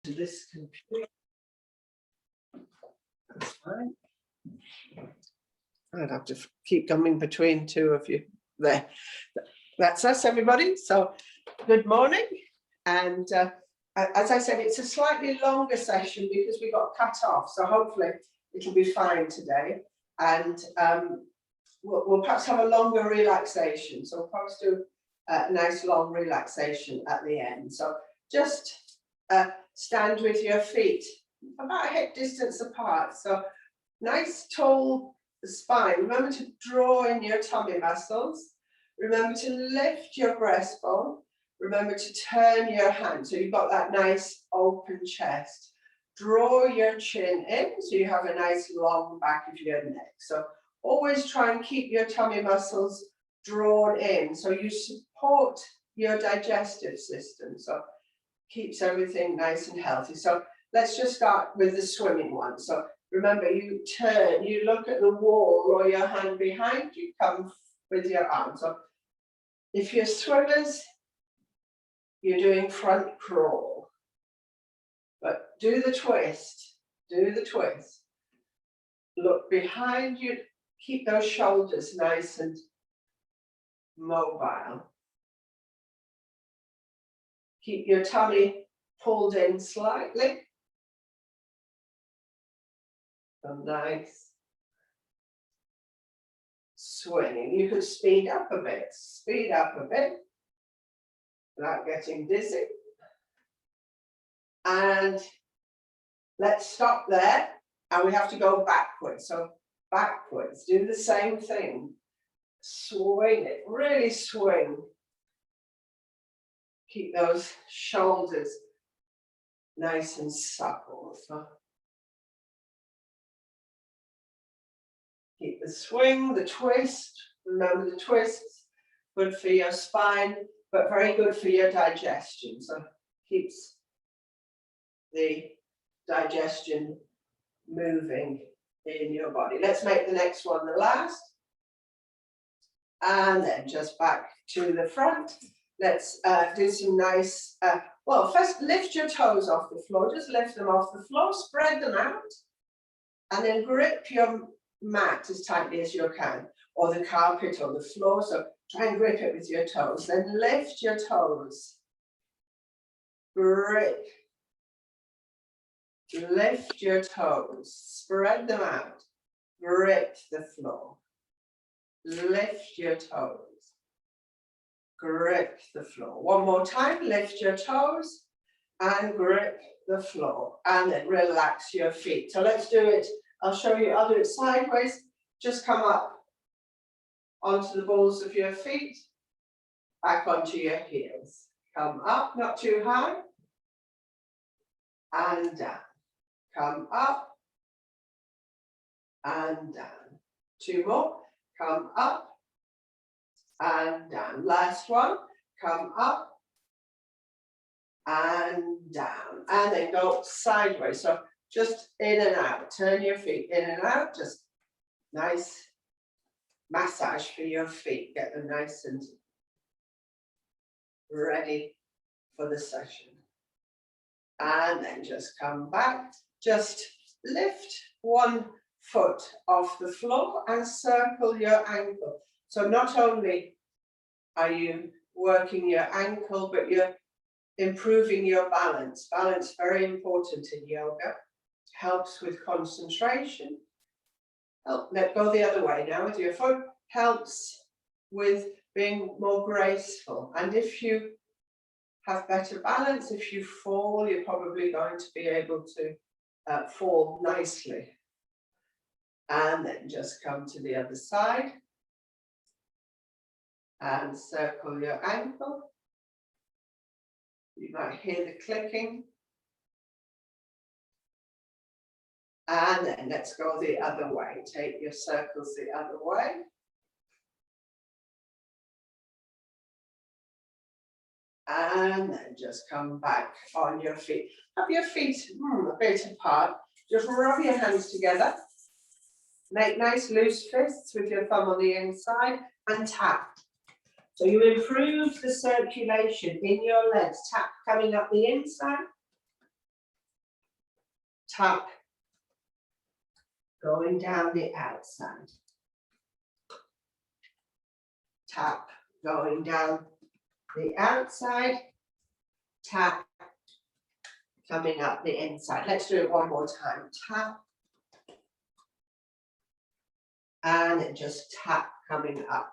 to this computer. That's fine. I'd have to keep coming between two of you there. That's us, everybody. So good morning. And as I said, it's a slightly longer session because we got cut off. So hopefully it'll be fine today. And we'll perhaps have a longer relaxation. So we'll perhaps do a nice long relaxation at the end. So just stand with your feet about a hip distance apart. So nice tall spine. Remember to draw in your tummy muscles. Remember to lift your breastbone. Remember to turn your hand. So you've got that nice open chest. Draw your chin in so you have a nice long back of your neck. So always try and keep your tummy muscles drawn in so you support your digestive system. So keeps everything nice and healthy. So let's just start with the swimming one. So remember, you turn, you look at the wall or your hand behind you, come with your arm. So if you're swimmers, you're doing front crawl. But do the twist, do the twist. Look behind you, keep those shoulders nice and mobile. Keep your tummy pulled in slightly. And nice. Swinging. You could speed up a bit without getting dizzy. And let's stop there. And we have to go backwards. So backwards, do the same thing. Swing it, really swing. Keep those shoulders nice and supple. So keep the swing, the twist. Remember the twists, good for your spine, but very good for your digestion. So keeps the digestion moving in your body. Let's make the next one the last. And then just back to the front. Let's do some nice, well, first lift your toes off the floor. Just lift them off the floor, spread them out. And then grip your mat as tightly as you can, or the carpet or the floor. So try and grip it with your toes. Then lift your toes. Grip. Lift your toes. Spread them out. Grip the floor. Lift your toes. Grip the floor. One more time. Lift your toes and grip the floor. And then relax your feet. So let's do it. I'll show you. I'll do it sideways. Just come up onto the balls of your feet. Back onto your heels. Come up, not too high. And down. Come up and down. Two more. Come up and down. Last one. Come up and down. And then go sideways. So just in and out. Turn your feet in and out. Just nice massage for your feet. Get them nice and ready for the session. And then just come back. Just lift one foot off the floor and circle your ankle. So not only are you working your ankle, but you're improving your balance. Balance, very important in yoga. Helps with concentration. Let go the other way now with your foot. Helps with being more graceful. And if you have better balance, if you fall, you're probably going to be able to fall nicely. And then just come to the other side. And circle your ankle. You might hear the clicking. And then let's go the other way. Take your circles the other way. And then just come back on your feet. Have your feet a bit apart. Just rub your hands together. Make nice loose fists with your thumb on the inside and tap. So you improve the circulation in your legs. Tap coming up the inside Tuck. Going down the outside. Tuck. Going down the outside. Tap. Coming up the inside. Let's do it one more time. Tap. And then just tap coming up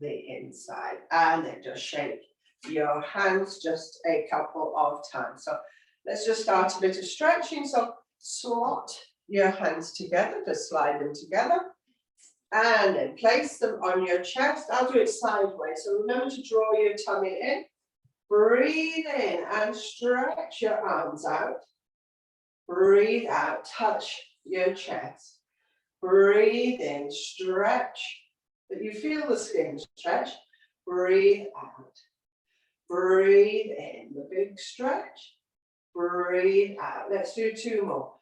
the inside. And then just shake your hands just a couple of times. So let's just start a bit of stretching. So slot your hands together, just slide them together. And then place them on your chest. I'll do it sideways. So remember to draw your tummy in. Breathe in and stretch your arms out. Breathe out, touch your chest. Breathe in, stretch, that you feel the skin stretch. Breathe out. Breathe in, the big stretch. Breathe out. Let's do two more.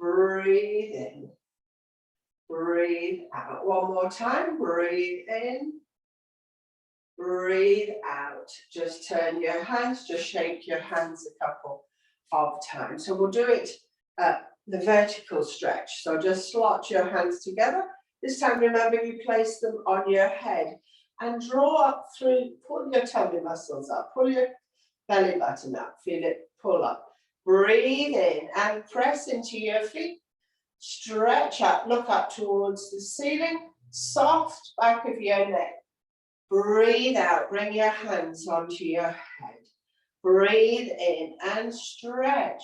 Breathe in. Breathe out. One more time. Breathe in. Breathe out. Just turn your hands, just shake your hands a couple of times. So we'll do it the vertical stretch. So just slot your hands together. This time, remember, you place them on your head and draw up through, pull your tummy muscles up, pull your belly button up, feel it pull up. Breathe in and press into your feet. Stretch up, look up towards the ceiling, soft back of your neck. Breathe out, bring your hands onto your head. Breathe in and stretch.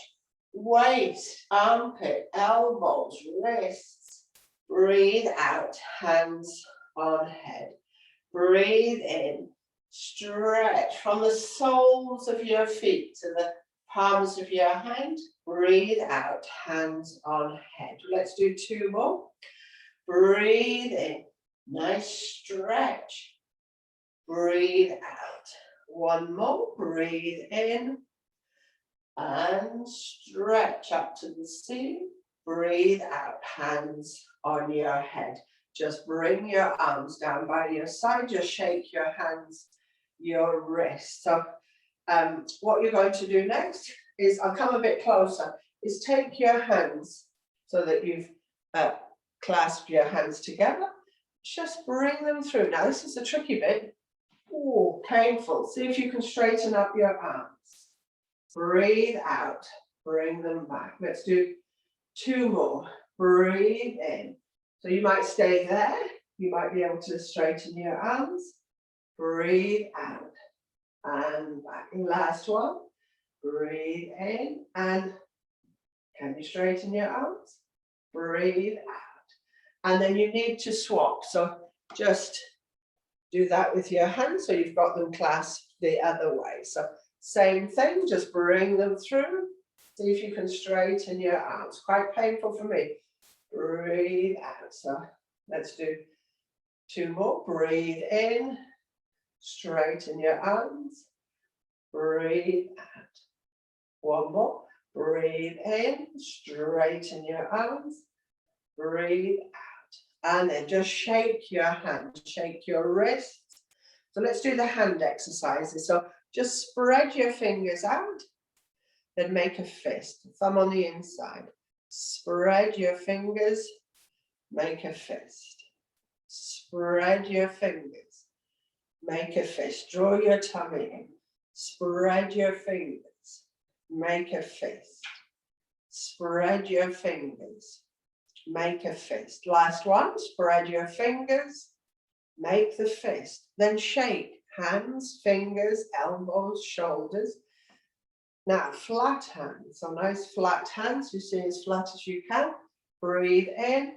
Waist, armpit, elbows, wrists. Breathe out, hands on head. Breathe in, stretch from the soles of your feet to the palms of your hand. Breathe out, hands on head. Let's do two more. Breathe in, nice stretch. Breathe out. One more, breathe in. And stretch up to the ceiling. Breathe out, hands on your head. Just bring your arms down by your side. Just shake your hands, your wrists. So what you're going to do next is, I'll come a bit closer, is take your hands so that you've clasped your hands together. Just bring them through. Now this is a tricky bit. Oh, painful. See if you can straighten up your arms. Breathe out, bring them back. Let's do two more. Breathe in. So you might stay there. You might be able to straighten your arms. Breathe out and back. Last one. Breathe in and can you straighten your arms? Breathe out. And then you need to swap. So just do that with your hands so you've got them clasped the other way. So same thing, just bring them through. See if you can straighten your arms. Quite painful for me. Breathe out. So let's do two more. Breathe in. Straighten your arms. Breathe out. One more. Breathe in. Straighten your arms. Breathe out. And then just shake your hands. Shake your wrists. So let's do the hand exercises. So just spread your fingers out, then make a fist, thumb on the inside. Spread your fingers, make a fist. Spread your fingers, make a fist. Draw your tummy in. Spread your fingers, make a fist. Spread your fingers, make a fist. Last one, spread your fingers, make the fist. Then shake. Hands, fingers, elbows, shoulders. Now, flat hands. So nice flat hands. You see as flat as you can. Breathe in,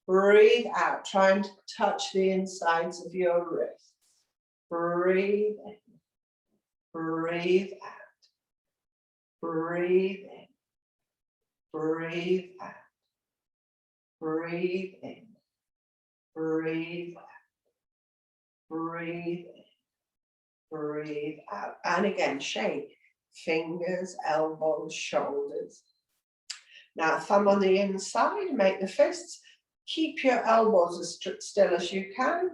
breathe out. Try and touch the insides of your wrists. Breathe in, breathe out. Breathe in, breathe out. Breathe in, breathe out. Breathe in. Breathe out. And again, shake. Fingers, elbows, shoulders. Now, thumb on the inside, make the fists. Keep your elbows as still as you can.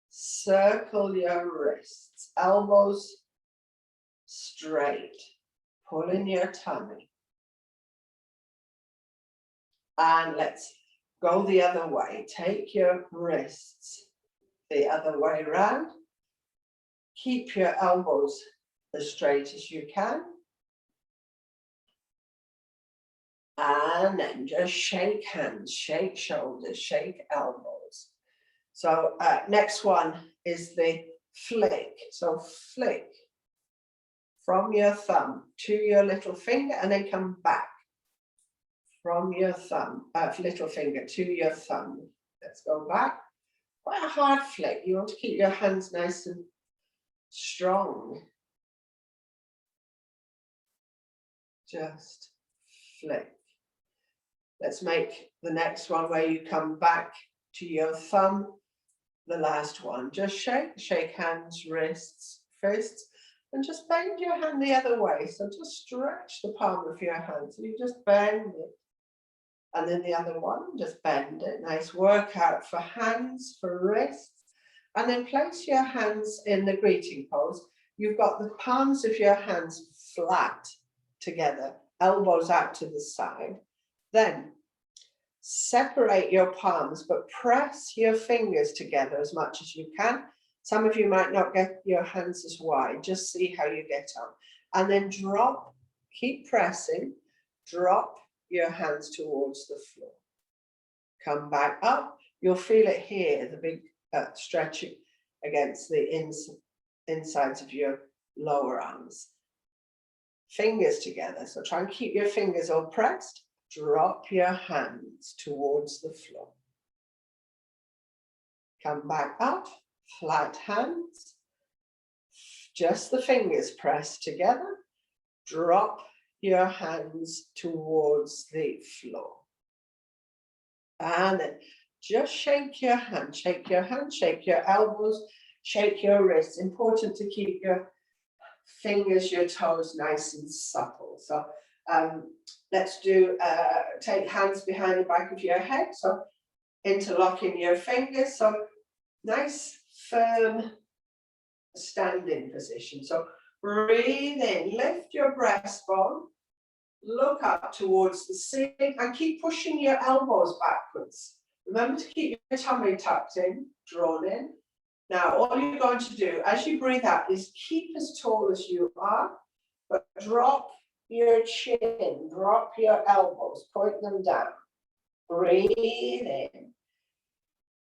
Circle your wrists. Elbows straight. Pull in your tummy. And let's go the other way. Take your wrists the other way around. Keep your elbows as straight as you can. And then just shake hands, shake shoulders, shake elbows. So next one is the flick. So flick from your thumb to your little finger and then come back. From your thumb, little finger to your thumb. Let's go back. Quite a hard flick. You want to keep your hands nice and strong. Just flick. Let's make the next one where you come back to your thumb. The last one. Just shake hands, wrists, fists, and just bend your hand the other way. So just stretch the palm of your hand. So you just bend it. And then the other one, just bend it. Nice workout for hands, for wrists. And then place your hands in the greeting pose. You've got the palms of your hands flat together, elbows out to the side. Then separate your palms, but press your fingers together as much as you can. Some of you might not get your hands as wide. Just see how you get on. And then drop, keep pressing, drop your hands towards the floor. Come back up. You'll feel it here, the big stretching against the insides of your lower arms. Fingers together. So try and keep your fingers all pressed. Drop your hands towards the floor. Come back up, flat hands. Just the fingers pressed together. Drop your hands towards the floor. And then just shake your hand, shake your hand, shake your elbows, shake your wrists. Important to keep your fingers, your toes nice and supple. So let's do, take hands behind the back of your head. So interlocking your fingers. So nice, firm standing position. So breathe in, lift your breastbone, look up towards the ceiling and keep pushing your elbows backwards. Remember to keep your tummy tucked in, drawn in. Now, all you're going to do as you breathe out is keep as tall as you are, but drop your chin, drop your elbows, point them down. Breathe in.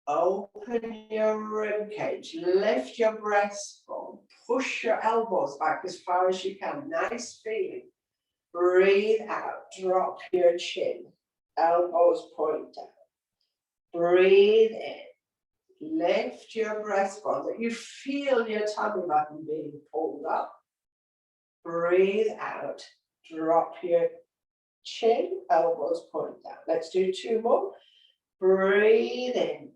Open your rib cage, lift your breastbone, push your elbows back as far as you can. Nice feeling. Breathe out, drop your chin, elbows point down. Breathe in, lift your breastbone, that you feel your tummy button being pulled up. Breathe out, drop your chin, elbows point down. Let's do two more. Breathe in.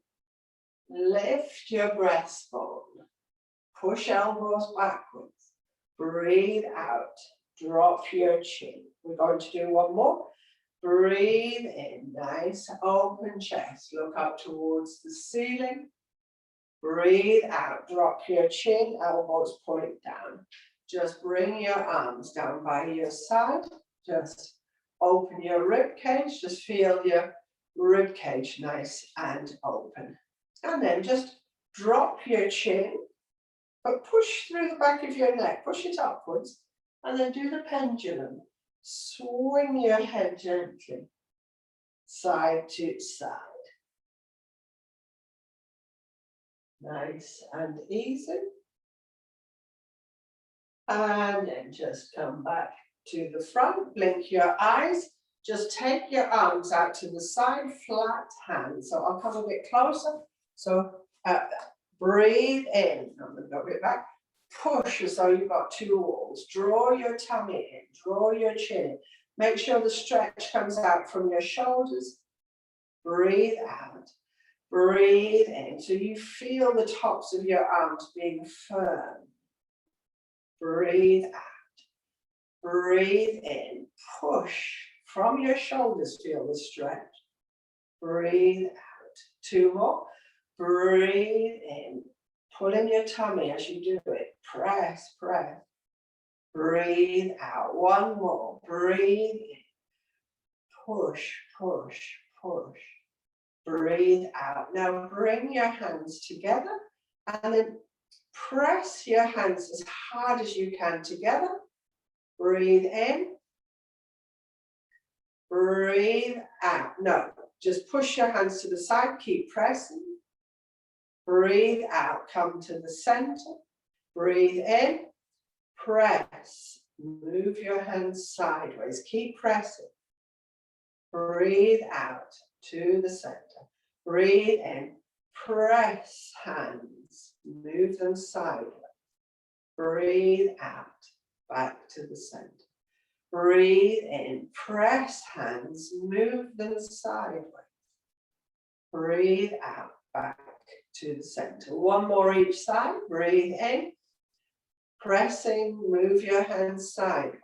Lift your breastbone, push elbows backwards, breathe out, drop your chin. We're going to do one more. Breathe in, nice open chest, look up towards the ceiling. Breathe out, drop your chin, elbows point down. Just bring your arms down by your side. Just open your rib cage, just feel your rib cage nice and open. And then just drop your chin, but push through the back of your neck, push it upwards, and then do the pendulum. Swing your head gently, side to side. Nice and easy. And then just come back to the front, blink your eyes. Just take your arms out to the side, flat hands. So I'll come a bit closer. So breathe in, I'm going to go a bit back, push as though you've got two walls, draw your tummy in, draw your chin in, make sure the stretch comes out from your shoulders, breathe out, breathe in, so you feel the tops of your arms being firm, breathe out, breathe in, push from your shoulders, feel the stretch, breathe out, two more. Breathe in, pull in your tummy as you do it, press, press, breathe out, one more, breathe in, push, push, push. Breathe out. Now bring your hands together and then press your hands as hard as you can together. Breathe in. Breathe out. No, just push your hands to the side. Keep pressing. Breathe out. Come to the center. Breathe in. Press. Move your hands sideways. Keep pressing. Breathe out to the center. Breathe in. Press hands. Move them sideways. Breathe out. Back to the center. Breathe in. Press hands. Move them sideways. Breathe out. Back to the center. One more each side. Breathe in. Pressing. Move your hands sideways.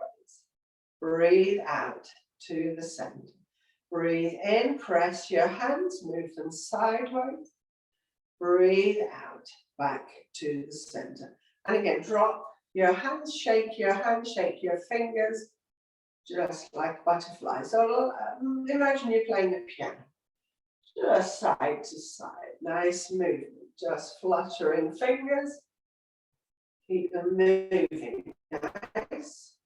Breathe out to the center. Breathe in, press your hands, move them sideways. Breathe out, back to the center. And again, drop your hands, shake your fingers, just like butterflies. So imagine you're playing the piano. Just side to side, nice movement. Just fluttering fingers. Keep them moving, nice.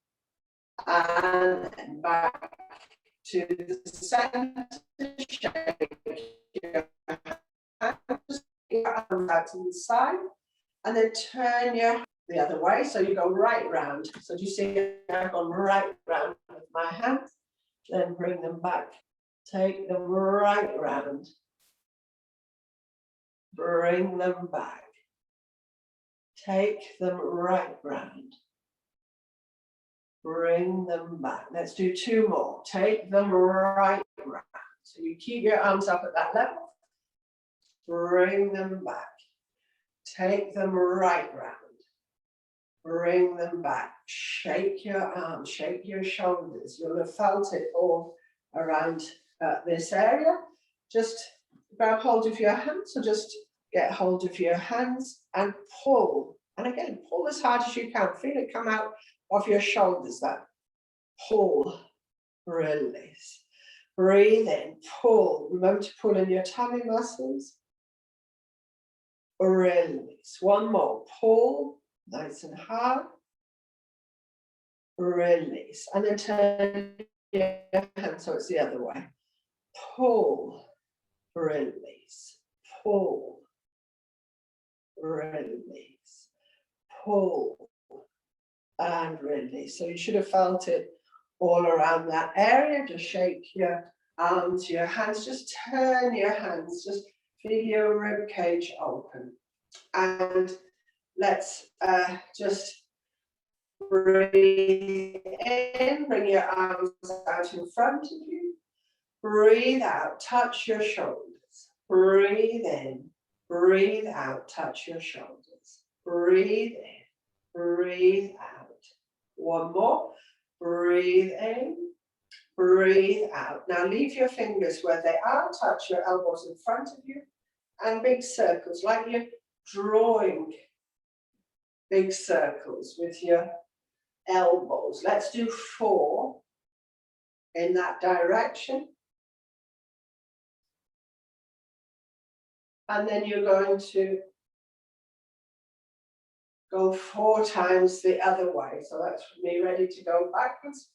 And then back to the center, shake your hands, your arms out to the side, and then turn your the other way. So you go right round. So do you see I've gone right round with my hands? Then bring them back. Take them right round. Bring them back. Take them right round. Bring them back. Let's do two more. Take them right round. So you keep your arms up at that level. Bring them back. Take them right round. Bring them back. Shake your arms, shake your shoulders. You'll have felt it all around this area. Just grab hold of your hands. So just get hold of your hands and pull. And again, pull as hard as you can. Feel it come out of your shoulders, that pull, release. Breathe in, pull. Remember to pull in your tummy muscles. Release. One more, pull, nice and hard. Release. And then turn your hand so it's the other way. Pull, release, pull, release, pull, and release. So you should have felt it all around that area. Just shake your arms, your hands, just turn your hands, just feel your rib cage open. And let's just breathe in, bring your arms out in front of you. Breathe out, touch your shoulders. Breathe in, breathe out, touch your shoulders. Breathe in, breathe out. One more. Breathe in, breathe out. Now leave your fingers where they are, touch your elbows in front of you, and big circles, like you're drawing big circles with your elbows. Let's do 4 in that direction. And then you're going to go 4 times the other way. So that's me ready to go backwards.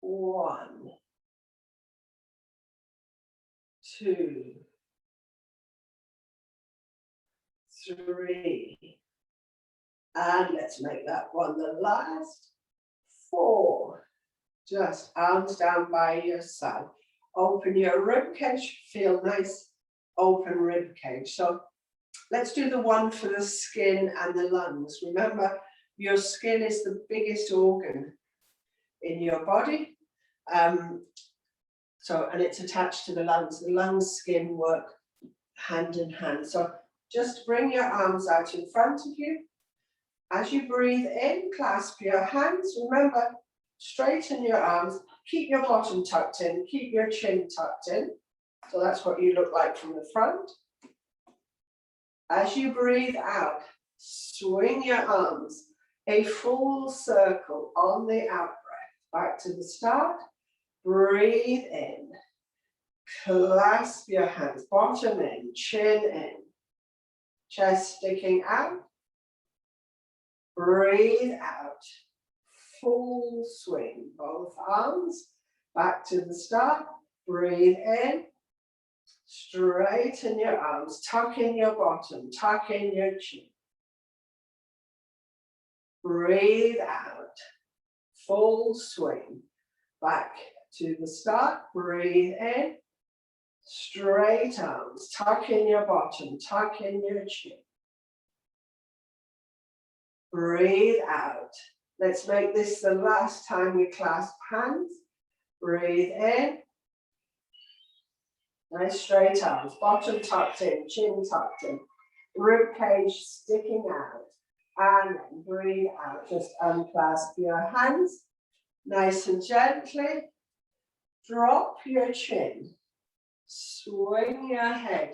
1, 2, 3. And let's make that one the last. 4. Just arms down by your side. Open your rib cage. Feel nice open rib cage. So let's do the one for the skin and the lungs. Remember, your skin is the biggest organ in your body. And it's attached to the lungs. The lungs, skin work hand in hand. So just bring your arms out in front of you. As you breathe in, clasp your hands. Remember, straighten your arms. Keep your bottom tucked in. Keep your chin tucked in. So that's what you look like from the front. As you breathe out, swing your arms a full circle on the out breath. Back to the start. Breathe in. Clasp your hands, bottom in, chin in, chest sticking out. Breathe out, full swing, both arms back to the start. Breathe in, straighten your arms, tuck in your bottom, tuck in your chin. Breathe out, full swing, back to the start. Breathe in, straight arms, tuck in your bottom, tuck in your chin. Breathe out. Let's make this the last time we clasp hands. Breathe in. Nice straight arms, bottom tucked in, chin tucked in, rib cage sticking out. And then breathe out. Just unclasp your hands. Nice and gently. Drop your chin. Swing your head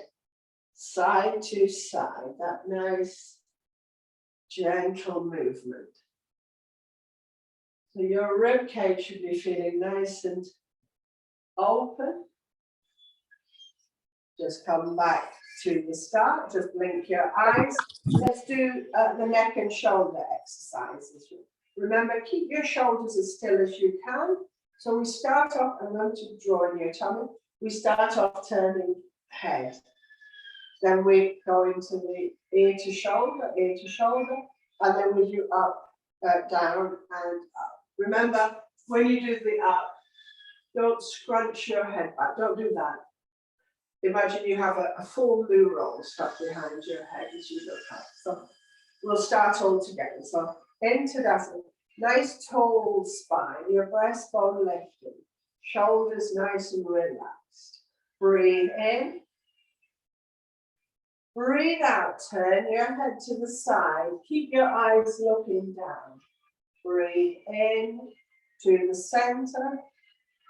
side to side. That nice gentle movement. So your rib cage should be feeling nice and open. Just come back to the start. Just blink your eyes. Let's do the neck and shoulder exercises. Remember, keep your shoulders as still as you can. So we start off, I'm going to draw in your tummy. We start off turning head. Then we go into the ear to shoulder, and then we do up, down, and up. Remember, when you do the up, don't scrunch your head back. Don't do that. Imagine you have a full loo roll stuck behind your head as you look up. So we'll start all together. So into Tadasana. Nice tall spine, your breastbone lifted, shoulders nice and relaxed. Breathe in. Breathe out, turn your head to the side. Keep your eyes looking down. Breathe in to the center.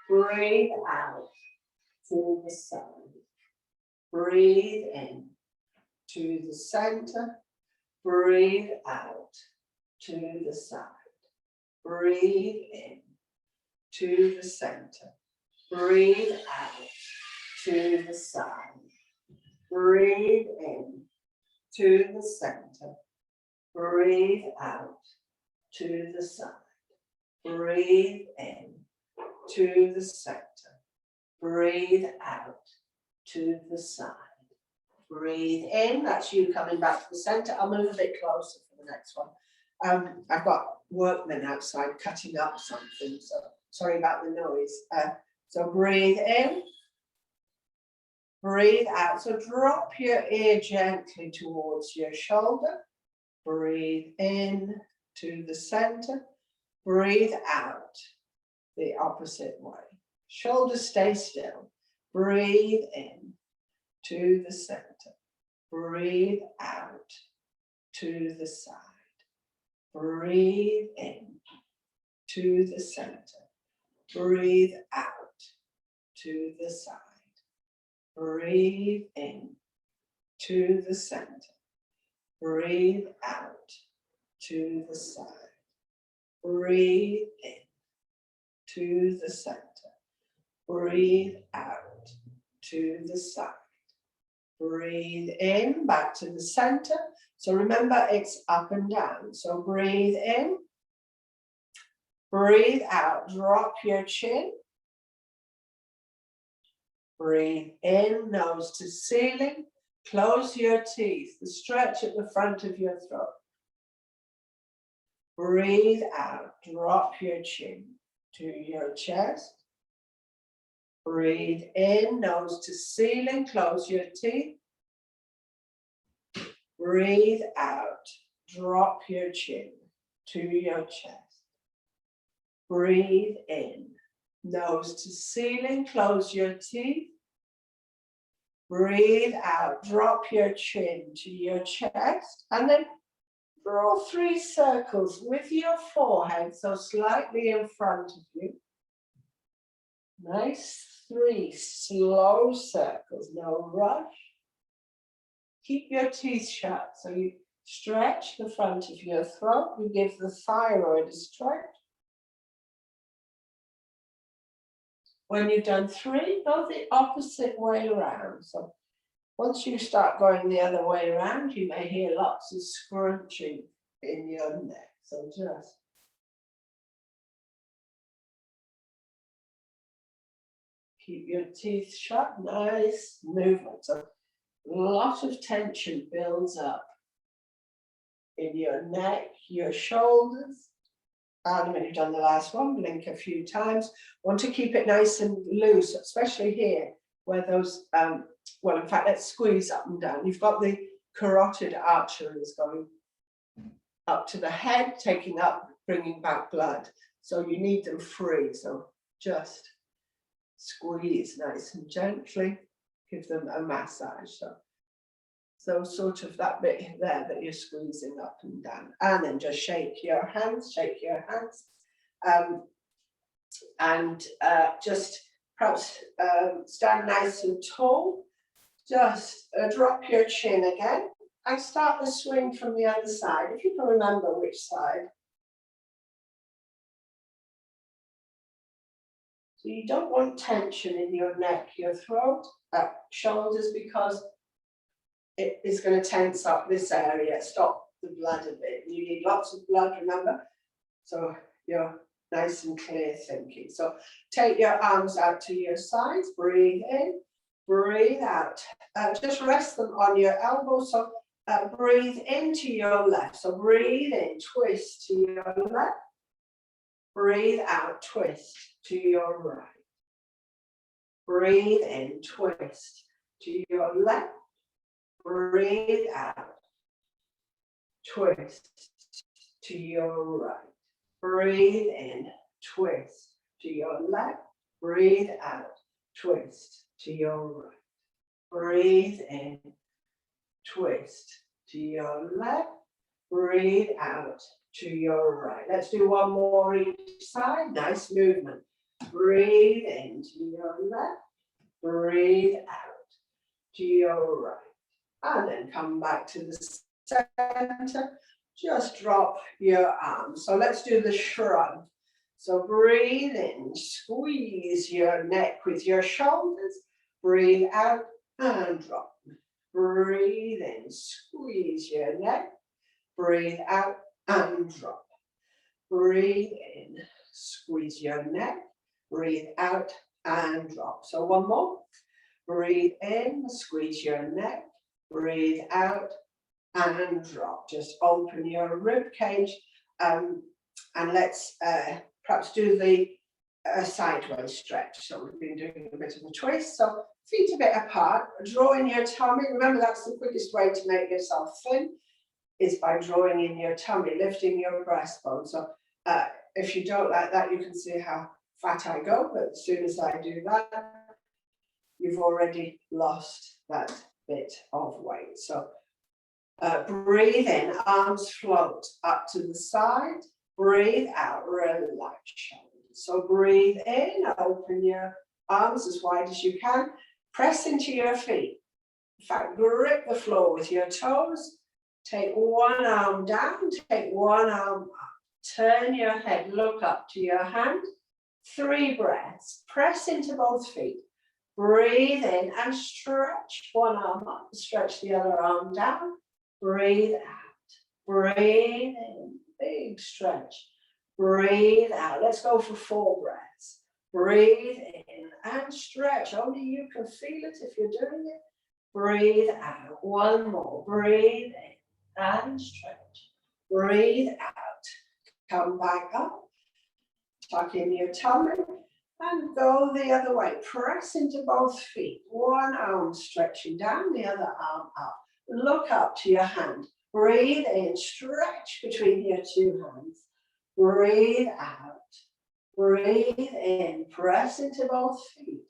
Breathe out to the side. Breathe in to the center. Breathe out to the side. Breathe in to the center. Breathe out to the side. Breathe in to the center. Breathe out to the side. Breathe in to the center. Breathe out to the side. Breathe in. That's you coming back to the center. I'll move a bit closer for the next one. I've got workmen outside cutting up something, so sorry about the noise. So breathe in. Breathe out. So drop your ear gently towards your shoulder. Breathe in to the center. Breathe out the opposite way. Shoulders stay still. Breathe in to the center. Breathe out to the side. Breathe in to the center. Breathe out to the side. Breathe in to the center. Breathe out to the side. Breathe in to the center. Breathe out to the side. Breathe in, back to the center. So remember, it's up and down. So breathe in. Breathe out, drop your chin. Breathe in, nose to ceiling. Close your teeth, the stretch at the front of your throat. Breathe out, drop your chin to your chest. Breathe in, nose to ceiling, close your teeth. Breathe out, drop your chin to your chest. Breathe in, nose to ceiling, close your teeth. Breathe out, drop your chin to your chest, and then draw 3 circles with your forehead, so slightly in front of you. Nice 3 slow circles, no rush. Keep your teeth shut, so you stretch the front of your throat, you give the thyroid a stretch. When you've done 3, go the opposite way around. So once you start going the other way around, you may hear lots of scrunching in your neck. So just keep your teeth shut, nice movement. So a lot of tension builds up in your neck, your shoulders. And when you've done the last one, blink a few times. Want to keep it nice and loose, especially here, where those, well, in fact, let's squeeze up and down. You've got the carotid arteries going up to the head, taking up, bringing back blood. So you need them free. So just squeeze nice and gently, give them a massage. So sort of that bit there that you're squeezing up and down, and then just shake your hands, and just perhaps stand nice and tall. Just drop your chin again and start the swing from the other side, if you can remember which side. So you don't want tension in your neck, your throat, shoulders, because it is going to tense up this area, stop the blood a bit. You need lots of blood, remember? So you're nice and clear thinking. So take your arms out to your sides, breathe in, breathe out. Just rest them on your elbows. So breathe into your left. So breathe in, twist to your left. Breathe out, twist to your right. Breathe in, twist to your left. Breathe out, twist to your right. Breathe in, twist to your left. Breathe out, twist to your right. Breathe in, twist to your left. Breathe out to your right. Let's do one more each side. Nice movement. Breathe in to your left. Breathe out to your right. And then come back to the center. Just drop your arms. So let's do the shrug. So breathe in, squeeze your neck with your shoulders. Breathe out and drop. Breathe in, squeeze your neck. Breathe out and drop. Breathe in, squeeze your neck. Breathe out and drop. So one more. Breathe in, squeeze your neck. Breathe out and drop. Just open your rib cage, and let's perhaps do the sideways stretch. So we've been doing a bit of a twist. So feet a bit apart, draw in your tummy. Remember, that's the quickest way to make yourself thin, is by drawing in your tummy, lifting your breastbone. So if you don't like that, you can see how fat I go, but as soon as I do that, you've already lost that bit of weight. So breathe in, arms float up to the side. Breathe out, relax shoulders. So breathe in, open your arms as wide as you can. Press into your feet. In fact, grip the floor with your toes. Take one arm down, take one arm up. Turn your head, look up to your hand. 3 breaths. Press into both feet. Breathe in and stretch one arm up, stretch the other arm down. Breathe out. Breathe in, big stretch. Breathe out. Let's go for 4 breaths. Breathe in and stretch. Only you can feel it if you're doing it. Breathe out. One more. Breathe in and stretch. Breathe out. Come back up. Tuck in your tummy. And go the other way. Press into both feet. One arm stretching down, the other arm up. Look up to your hand. Breathe in, stretch between your 2 hands. Breathe out. Breathe in, press into both feet.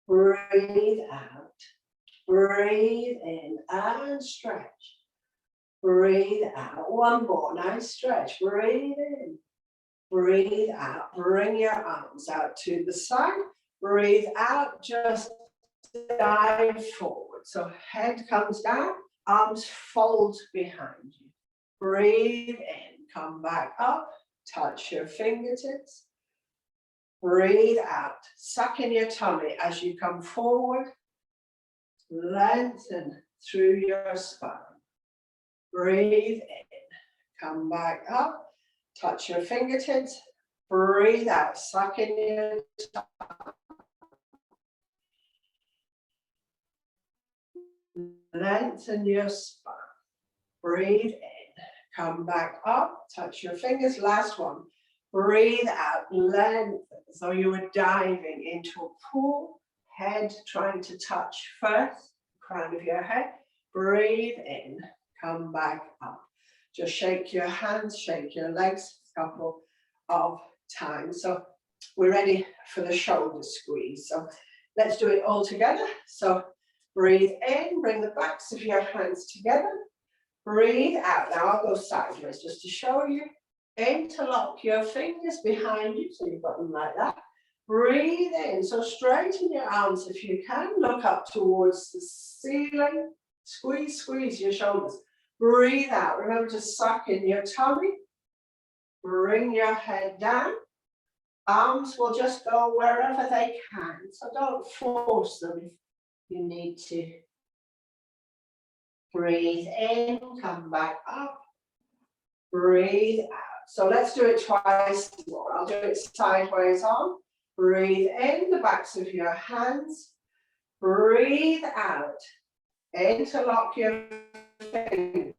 Breathe out. Breathe in and stretch. Breathe out. One more, nice stretch. Breathe in. Breathe out, bring your arms out to the side. Breathe out, just dive forward. So head comes down, arms fold behind you. Breathe in, come back up, touch your fingertips. Breathe out. Suck in your tummy as you come forward. Lengthen through your spine. Breathe in. Come back up. Touch your fingertips. Breathe out. Suck in your tummy. Lengthen your spine. Breathe in. Come back up. Touch your fingers. Last one. Breathe out. Lengthen as though you were diving into a pool. Head trying to touch first. Crown of your head. Breathe in. Come back up. Just shake your hands. Shake your legs a couple of times. So we're ready for the shoulder squeeze. So let's do it all together. So breathe in, bring the backs of your hands together. Breathe out. Now I'll go sideways just to show you. Interlock your fingers behind you, so you've got them like that. Breathe in. So straighten your arms if you can. Look up towards the ceiling. Squeeze, squeeze your shoulders. Breathe out. Remember to suck in your tummy. Bring your head down. Arms will just go wherever they can. So don't force them if you need to. Breathe in, come back up. Breathe out. So let's do it twice more. I'll do it sideways on. Breathe in, the backs of your hands. Breathe out. Interlock your fingers.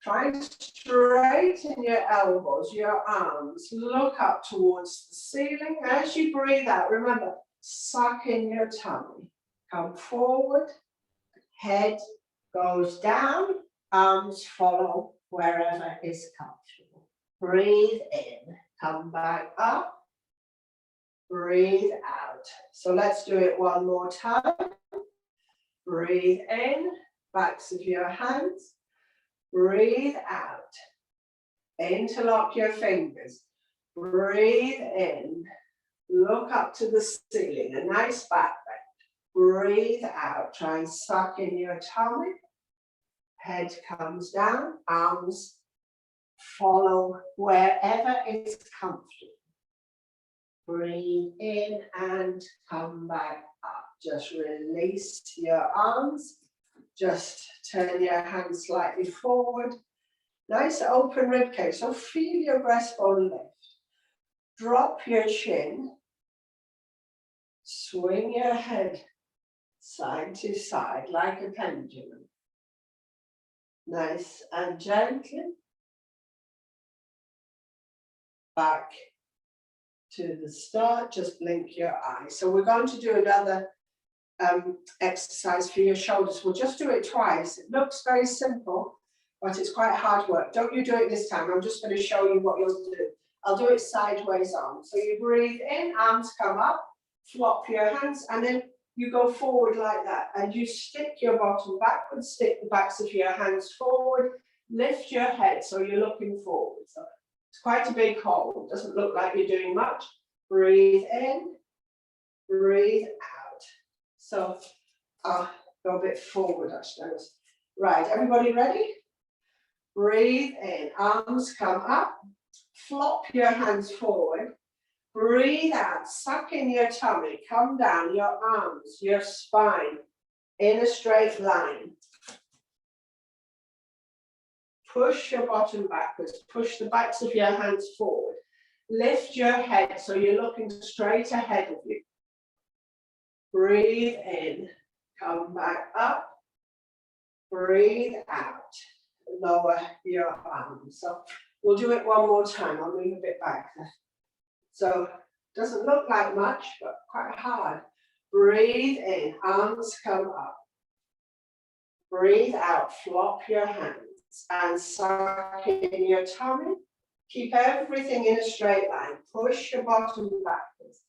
Try and straighten your elbows, your arms. Look up towards the ceiling. As you breathe out, remember, suck in your tummy. Come forward. Head goes down. Arms follow wherever is comfortable. Breathe in. Come back up. Breathe out. So let's do it one more time. Breathe in. Backs of your hands. Breathe out. Interlock your fingers. Breathe in. Look up to the ceiling. A nice back bend. Breathe out. Try and suck in your tummy. Head comes down. Arms follow wherever is comfortable. Breathe in and come back up. Just release your arms. Just turn your hands slightly forward. Nice open rib cage. So feel your breastbone lift. Drop your chin. Swing your head side to side like a pendulum. Nice and gently. Back to the start. Just blink your eyes. So we're going to do another exercise for your shoulders. We'll just do it twice. It looks very simple, but it's quite hard work. Don't you do it this time. I'm just going to show you what you'll do. I'll do it sideways on. So you breathe in, arms come up, flop your hands, and then you go forward like that. And you stick your bottom backwards, stick the backs of your hands forward, lift your head so you're looking forward. So it's quite a big hold. Doesn't look like you're doing much. Breathe in, breathe out. So I'll go a bit forward, actually. Right, everybody ready? Breathe in, arms come up, flop your hands forward. Breathe out, suck in your tummy, come down, your arms, your spine in a straight line. Push your bottom backwards, push the backs of your hands forward. Lift your head so you're looking straight ahead of you. Breathe in, come back up, breathe out, lower your arms. So we'll do it one more time. I'll move a bit back there. So doesn't look like much, but quite hard. Breathe in, arms come up. Breathe out, flop your hands and suck in your tummy. Keep everything in a straight line. Push your bottom backwards.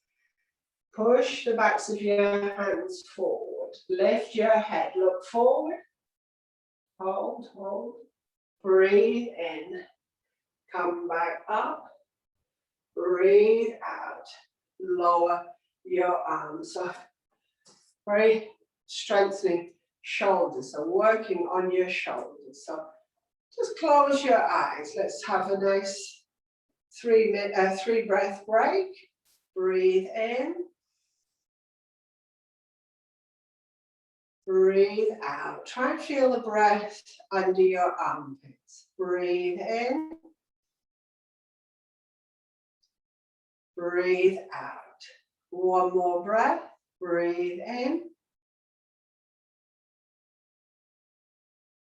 Push the backs of your hands forward. Lift your head, look forward. Hold, hold. Breathe in. Come back up. Breathe out. Lower your arms. So very strengthening shoulders. So working on your shoulders. So just close your eyes. Let's have a nice 3 breath break. Breathe in. Breathe out. Try and feel the breath under your armpits. Breathe in. Breathe out. One more breath. Breathe in.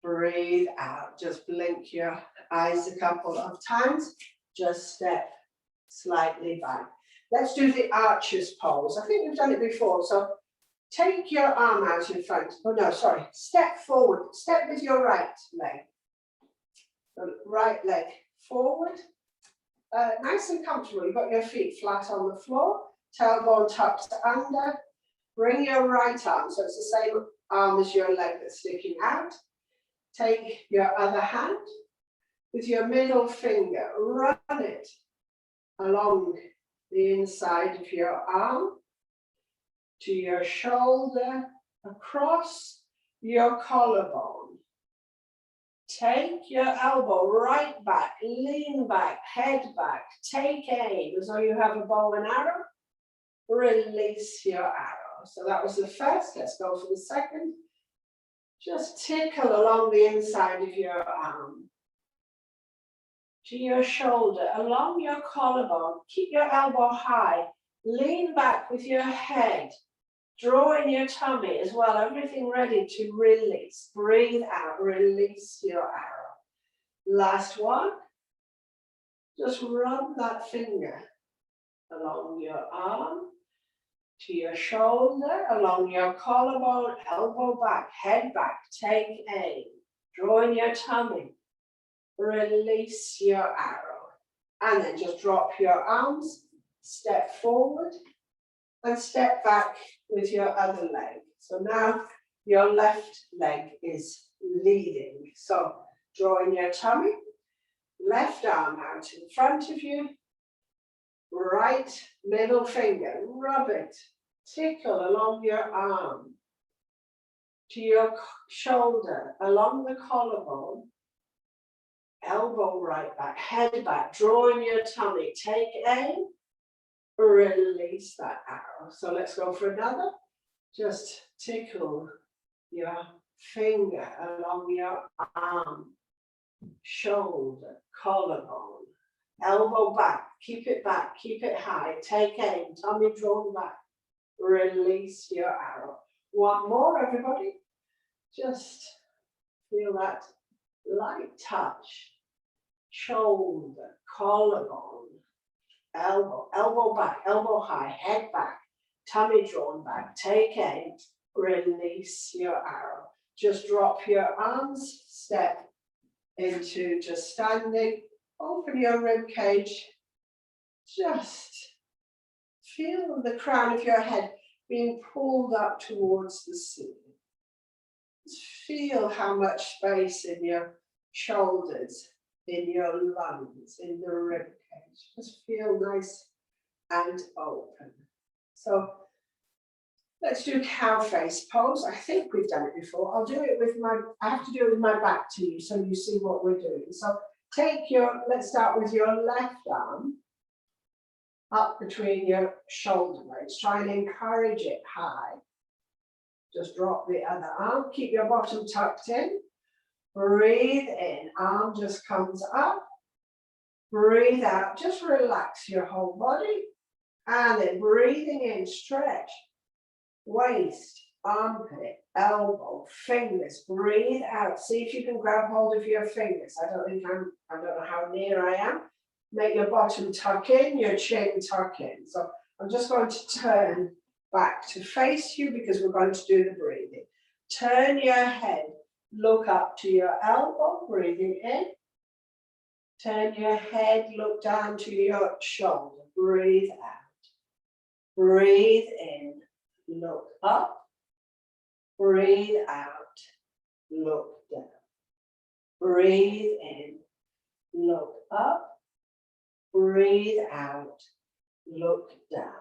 Breathe out. Just blink your eyes a couple of times. Just step slightly back. Let's do the archer's pose. I think we've done it before. So take your arm out in front. Oh no, sorry. Step forward. Step with your right leg. The right leg forward. Nice and comfortable. You've got your feet flat on the floor. Tailbone tucked under. Bring your right arm. So it's the same arm as your leg that's sticking out. Take your other hand with your middle finger. Run it along the inside of your arm to your shoulder, across your collarbone. Take your elbow right back, lean back, head back. Take aim as though you have a bow and arrow. Release your arrow. So that was the first. Let's go for the second. Just tickle along the inside of your arm. To your shoulder, along your collarbone. Keep your elbow high. Lean back with your head. Draw in your tummy as well. Everything ready to release. Breathe out. Release your arrow. Last one. Just run that finger along your arm, to your shoulder, along your collarbone, elbow back, head back. Take aim. Draw in your tummy. Release your arrow. And then just drop your arms, step forward, and step back with your other leg. So now your left leg is leading. So draw in your tummy, left arm out in front of you, right middle finger, rub it, tickle along your arm, to your shoulder, along the collarbone, elbow right back, head back, draw in your tummy, take aim, release that arrow. So let's go for another. Just tickle your finger along your arm, shoulder, collarbone, elbow back, keep it high, take aim, tummy drawn back, release your arrow. One more, everybody. Just feel that light touch, shoulder, collarbone, elbow back, elbow high, head back, tummy drawn back, take aim, release your arrow. Just drop your arms, step into just standing, open your rib cage, just feel the crown of your head being pulled up towards the ceiling. Just feel how much space in your shoulders, in your lungs, in the rib cage. Just feel nice and open. So let's do cow face pose. I think we've done it before. I'll do it with I have to do it with my back to you so you see what we're doing. So let's start with your left arm up between your shoulder blades. Try and encourage it high. Just drop the other arm. Keep your bottom tucked in. Breathe in. Arm just comes up. Breathe out. Just relax your whole body. And then breathing in, stretch. Waist, armpit, elbow, fingers. Breathe out. See if you can grab hold of your fingers. I don't know how near I am. Make your bottom tuck in, your chin tuck in. So I'm just going to turn back to face you because we're going to do the breathing. Turn your head, look up to your elbow, breathing in. Turn your head, look down to your shoulder, breathe out. Breathe in, look up, breathe out, look down. Breathe in, look up, breathe out, look down.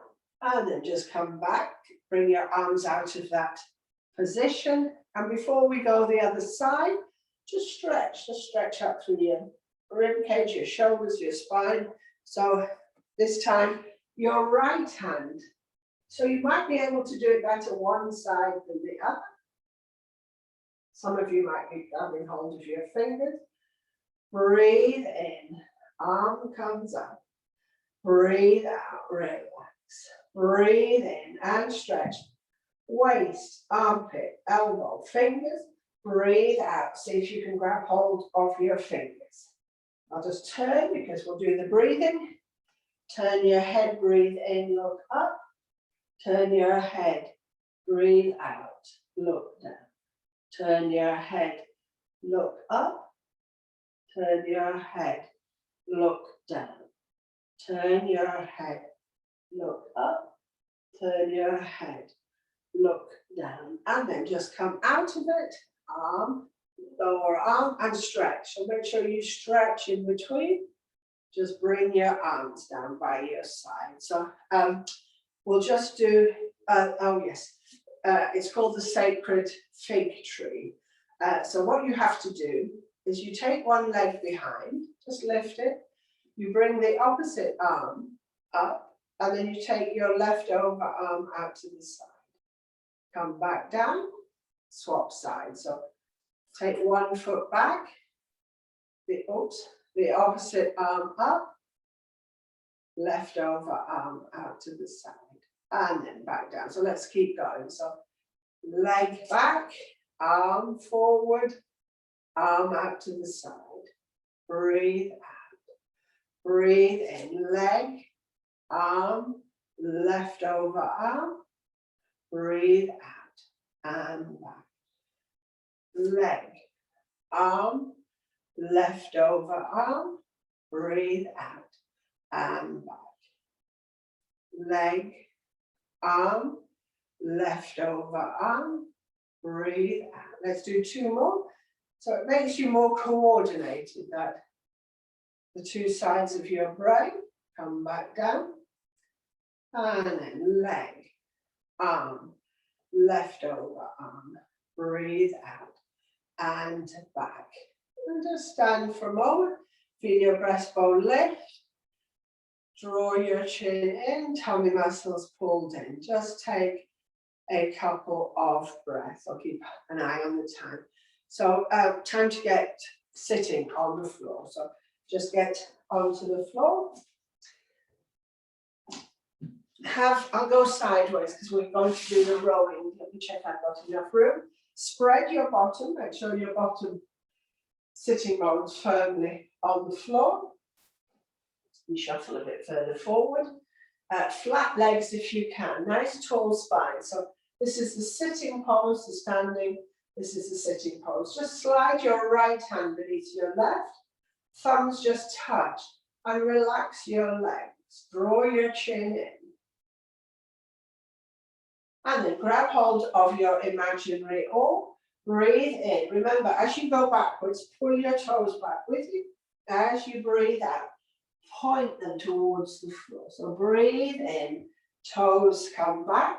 And then just come back, bring your arms out of that position. And before we go the other side, just stretch up through your rib cage, your shoulders, your spine. So this time, your right hand. So you might be able to do it better one side than the other. Some of you might be grabbing hold of your fingers. Breathe in, arm comes up. Breathe out, relax. Breathe in and stretch. Waist, armpit, elbow, fingers. Breathe out. See if you can grab hold of your fingers. I'll just turn because we'll do the breathing. Turn your head, breathe in, look up. Turn your head, breathe out, look down. Turn your head, look up. Turn your head, look down. Turn your head, look up. Turn your head, look down. And then just come out of it, arm, lower arm, and stretch. So make sure you stretch in between. Just bring your arms down by your side. So we'll just do, it's called the sacred fig tree. So what you have to do is you take one leg behind, just lift it. You bring the opposite arm up, and then you take your leftover arm out to the side. Come back down, swap sides. So take one foot back, the opposite arm up, leftover arm out to the side, and then back down. So let's keep going. So leg back, arm forward, arm out to the side. Breathe out. Breathe in, leg, arm, leftover arm. Breathe out and back. Leg, arm, leftover arm. Breathe out and back. Leg, arm, leftover arm. Breathe out. Let's do two more. So it makes you more coordinated, that the two sides of your brain. Come back down. And then leg, arm, leftover arm. Breathe out and back. And just stand for a moment. Feel your breastbone lift. Draw your chin in, tummy muscles pulled in. Just take a couple of breaths. I'll keep an eye on the time. So time to get sitting on the floor. So just get onto the floor. I'll go sideways because we're going to do the rolling. Let me check I've got enough room. Spread your bottom, make sure your bottom sitting bones firmly on the floor. You shuffle a bit further forward. Flat legs if you can. Nice tall spine. So this is the sitting pose, the standing. This is the sitting pose. Just slide your right hand beneath your left. Thumbs just touch and relax your legs. Draw your chin in. And then grab hold of your imaginary oar. Breathe in. Remember, as you go backwards, pull your toes back with you. As you breathe out, point them towards the floor. So breathe in, toes come back.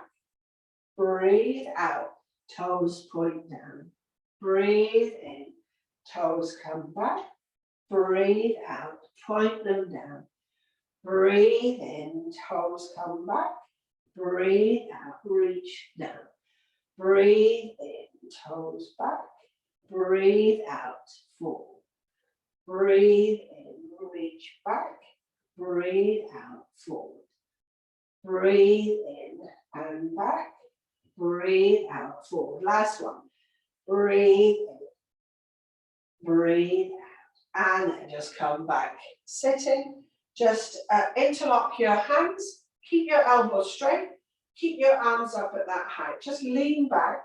Breathe out, toes point down. Breathe in, toes come back. Breathe out, point them down. Breathe in, toes come back. Breathe out, reach down. Breathe in, toes back. Breathe out, forward. Breathe in, reach back. Breathe out, forward. Breathe in and back. Breathe out, forward. Last one. Breathe in. Breathe out. And then just come back. Sitting. Just interlock your hands. Keep your elbows straight. Keep your arms up at that height. Just lean back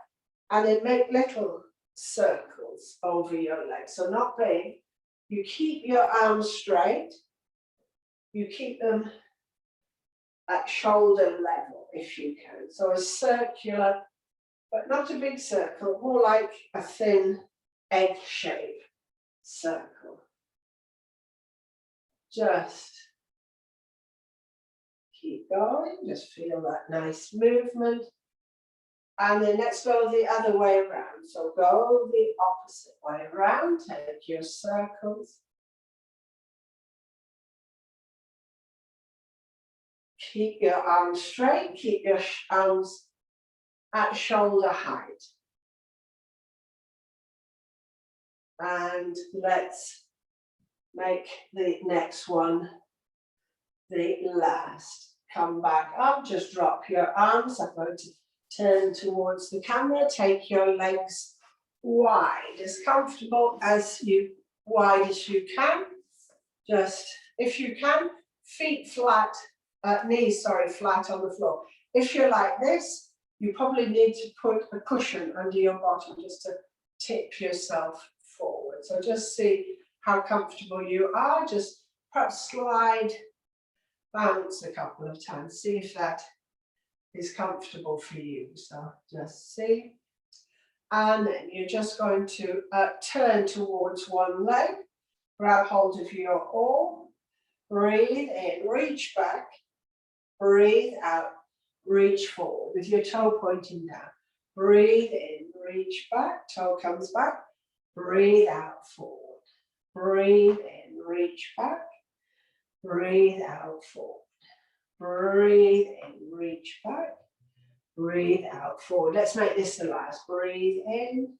and then make little circles over your legs. So not big. You keep your arms straight. You keep them at shoulder level if you can. So a circular, but not a big circle, more like a thin egg shape circle. Just keep going, just feel that nice movement. And then let's go the other way around. So go the opposite way around, take your circles. keep your arms straight, keep your arms at shoulder height. And let's make the next one the last. Come back up, just drop your arms. I'm going to turn towards the camera, take your legs wide, as comfortable as wide as you can. Just, if you can, feet flat, knees, sorry, flat on the floor. If you're like this, you probably need to put a cushion under your bottom just to tip yourself forward. So just see how comfortable you are. Just perhaps slide, bounce a couple of times. See if that is comfortable for you. So just see. And then you're just going to turn towards one leg. Grab hold of your oar. Breathe in, reach back. Breathe out, reach forward with your toe pointing down. Breathe in, reach back, toe comes back. Breathe out, forward. Breathe in, reach back. Breathe out, forward. Breathe in, reach back. Breathe out, forward. Let's make this the last. Breathe in,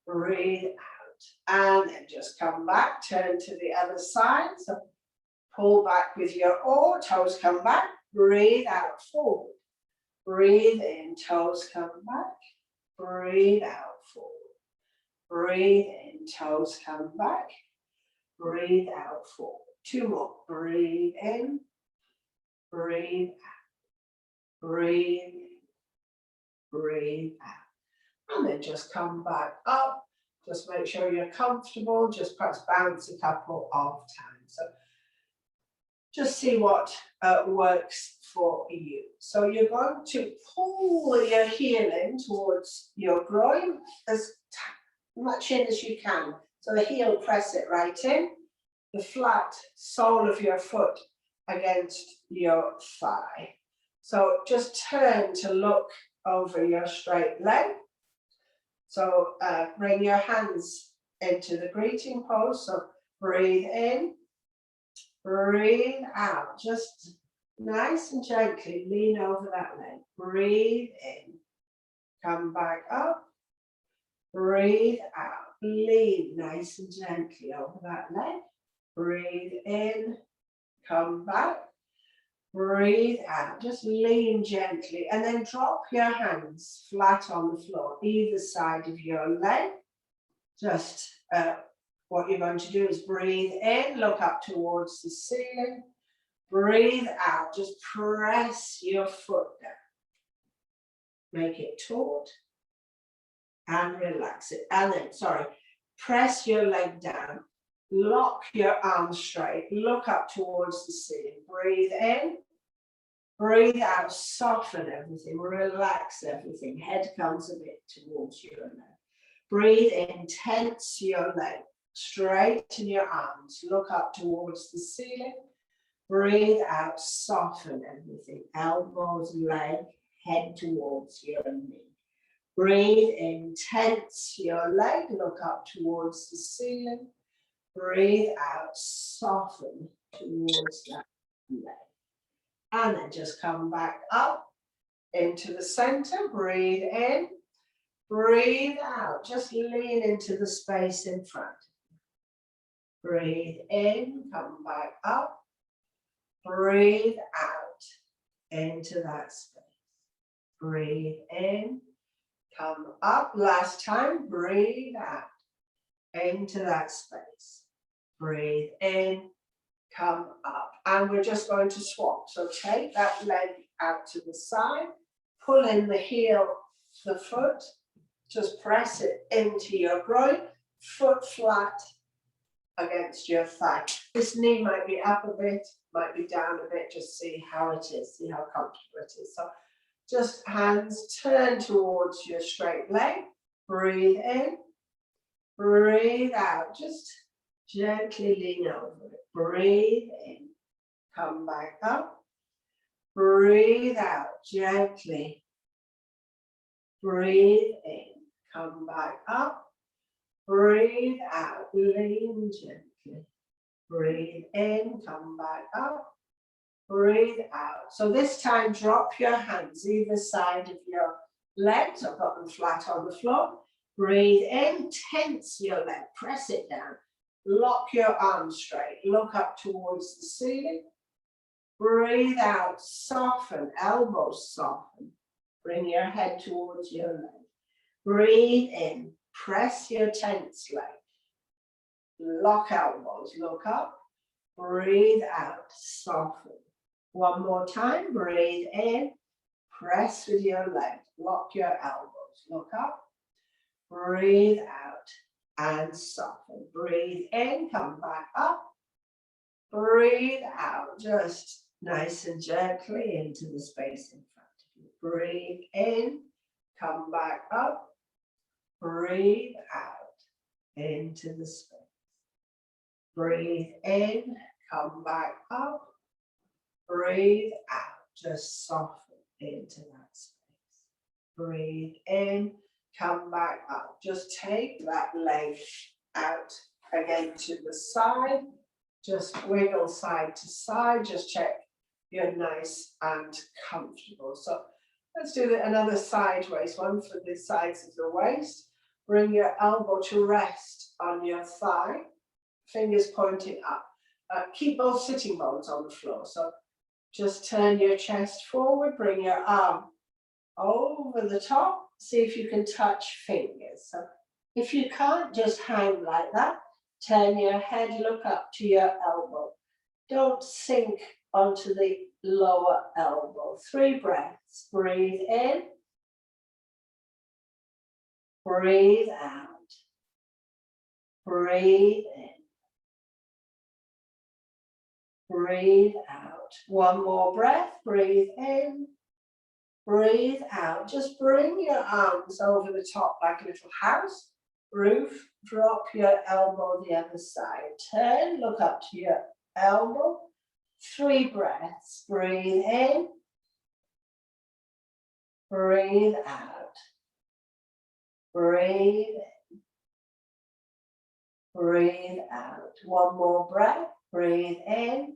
breathe out. And then just come back, turn to the other side. So pull back with your oar, toes come back. Breathe out, forward. Breathe in, toes come back. Breathe out, forward. Breathe in, toes come back. Breathe out, forward. Two more. Breathe in. Breathe out. Breathe in. Breathe out. And then just come back up. Just make sure you're comfortable. Just perhaps bounce a couple of times. So just see what works for you. So you're going to pull your heel in towards your groin as much in as you can. So the heel, press it right in. The flat sole of your foot against your thigh. So just turn to look over your straight leg. So bring your hands into the greeting pose. So breathe in, breathe out. Just nice and gently lean over that leg. Breathe in, come back up. Breathe out, lean nice and gently over that leg. Breathe in, come back. Breathe out, just lean gently and then drop your hands flat on the floor, either side of your leg. Just what you're going to do is breathe in, look up towards the ceiling. Breathe out, just press your foot down. Make it taut and relax it. And then, sorry, press your leg down. Lock your arms straight, look up towards the ceiling. Breathe in, breathe out, soften everything, relax everything. Head comes a bit towards your leg. Breathe in, tense your leg, straighten your arms, look up towards the ceiling. Breathe out, soften everything. Elbows, leg, head towards your knee. Breathe in, tense your leg, look up towards the ceiling. Breathe out, soften towards that leg. And then just come back up into the center. Breathe in, breathe out. Just lean into the space in front. Breathe in, come back up. Breathe out into that space. Breathe in, come up. Last time, breathe out into that space. Breathe in, come up. And we're just going to swap. So take that leg out to the side, pull in the heel, the foot, just press it into your groin, foot flat against your thigh. This knee might be up a bit, might be down a bit, just see how it is, see how comfortable it is. So just hands turn towards your straight leg, breathe in, breathe out, just gently lean over it. Breathe in, come back up. Breathe out gently. Breathe in, come back up. Breathe out, lean gently. Breathe in, come back up. breathe out. So this time, drop your hands either side of your legs. I've got them flat on the floor. Breathe in, tense your leg, press it down. Lock your arms straight, look up towards the ceiling. Breathe out, soften, elbows soften. Bring your head towards your leg. Breathe in, press your tense leg. Lock elbows, look up. Breathe out, soften. One more time, breathe in, press with your leg. Lock your elbows, look up. Breathe out and soften. Breathe in, come back up. Breathe out, just nice and gently into the space in front of you. Breathe in, come back up. Breathe out into the space. Breathe in, come back up. Breathe out, just soften into that space. Breathe in, come back up. Just take that leg out again to the side. Just wiggle side to side. Just check you're nice and comfortable. So let's do another sideways one for the sides of the waist. Bring your elbow to rest on your thigh. Fingers pointing up. Keep both sitting bones on the floor. So just turn your chest forward. Bring your arm over the top. See if you can touch fingers. So if you can't, just hang like that. Turn your head, look up to your elbow. Don't sink onto the lower elbow. 3 breaths. Breathe in. Breathe out. Breathe in. Breathe out. One more breath. Breathe in. Breathe out. Just bring your arms over the top like a little house. Roof. Drop your elbow the other side. Turn. Look up to your elbow. 3 breaths. Breathe in. Breathe out. Breathe in. Breathe out. One more breath. Breathe in.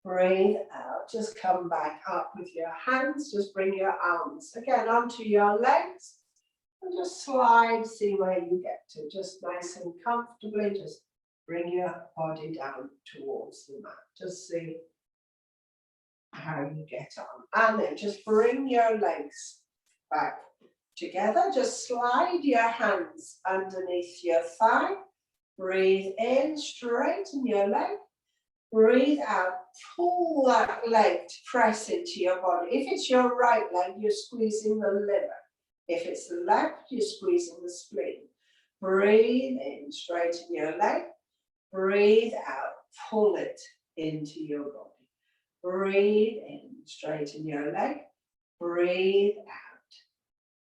Breathe out. Just come back up with your hands. Just bring your arms again onto your legs. And just slide, see where you get to. Just nice and comfortably. Just bring your body down towards the mat. Just see how you get on. And then just bring your legs back together. Just slide your hands underneath your thigh. Breathe in, straighten your leg. Breathe out, pull that leg to press into your body. If it's your right leg, you're squeezing the liver. If it's the left, you're squeezing the spleen. Breathe in, straighten your leg. Breathe out, pull it into your body. Breathe in, straighten your leg. Breathe out.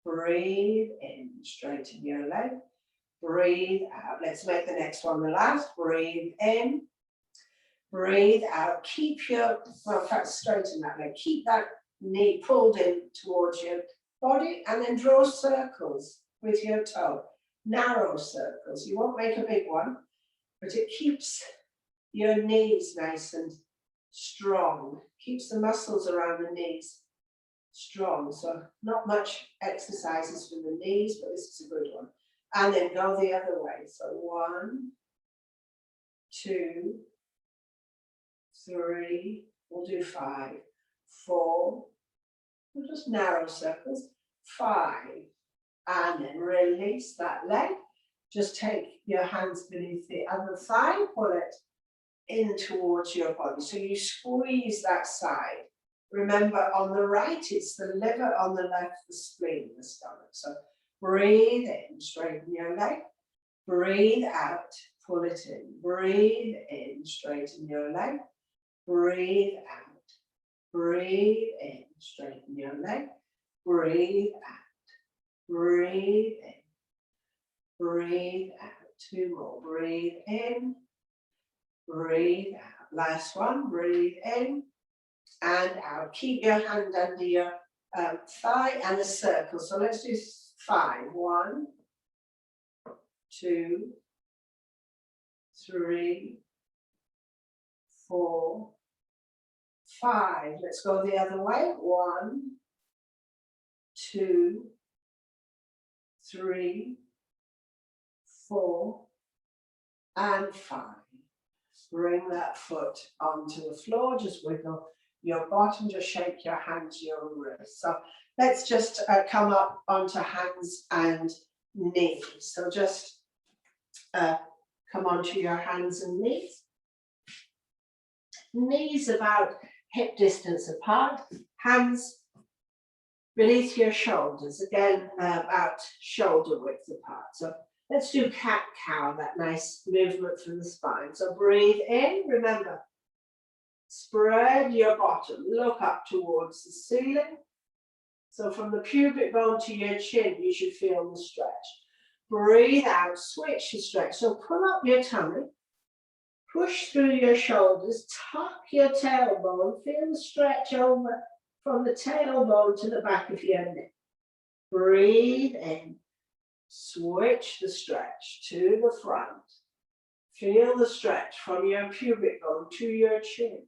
Breathe in, straighten your leg. Breathe out. Let's make the next one the last. Breathe in. Breathe out. Keep your, well, in fact, straighten that leg. Keep that knee pulled in towards your body and then draw circles with your toe. Narrow circles. You won't make a big one, but it keeps your knees nice and strong. Keeps the muscles around the knees strong. So not much exercises for the knees, but this is a good one. And then go the other way. So 1, 2, 3, we'll do 5, 4, we'll just narrow circles, 5, and then release that leg. Just take your hands beneath the other thigh, pull it in towards your body. So you squeeze that side. Remember, on the right, it's the liver, on the left, the spleen, the stomach. So breathe in, straighten your leg. Breathe out, pull it in. Breathe in, straighten your leg. Breathe out. Breathe in, straighten your leg. Breathe out. Breathe in. Breathe out. 2 more. Breathe in. Breathe out. Last one. Breathe in and out. Keep your hand under your thigh and a circle. So let's do 5. 1, 2, 3, 4, 5. Let's go the other way. 1, 2, 3, 4, and 5. Bring that foot onto the floor, just wiggle your bottom, just shake your hands, your wrists. So let's just come up onto hands and knees. So just come onto your hands and knees. Knees about hip distance apart, hands beneath your shoulders, again about shoulder width apart. So let's do cat-cow, that nice movement through the spine. So breathe in, remember, spread your bottom, look up towards the ceiling. So from the pubic bone to your chin, you should feel the stretch. Breathe out, switch the stretch. So pull up your tummy, push through your shoulders, tuck your tailbone, feel the stretch over from the tailbone to the back of your neck. Breathe in, switch the stretch to the front. Feel the stretch from your pubic bone to your chin.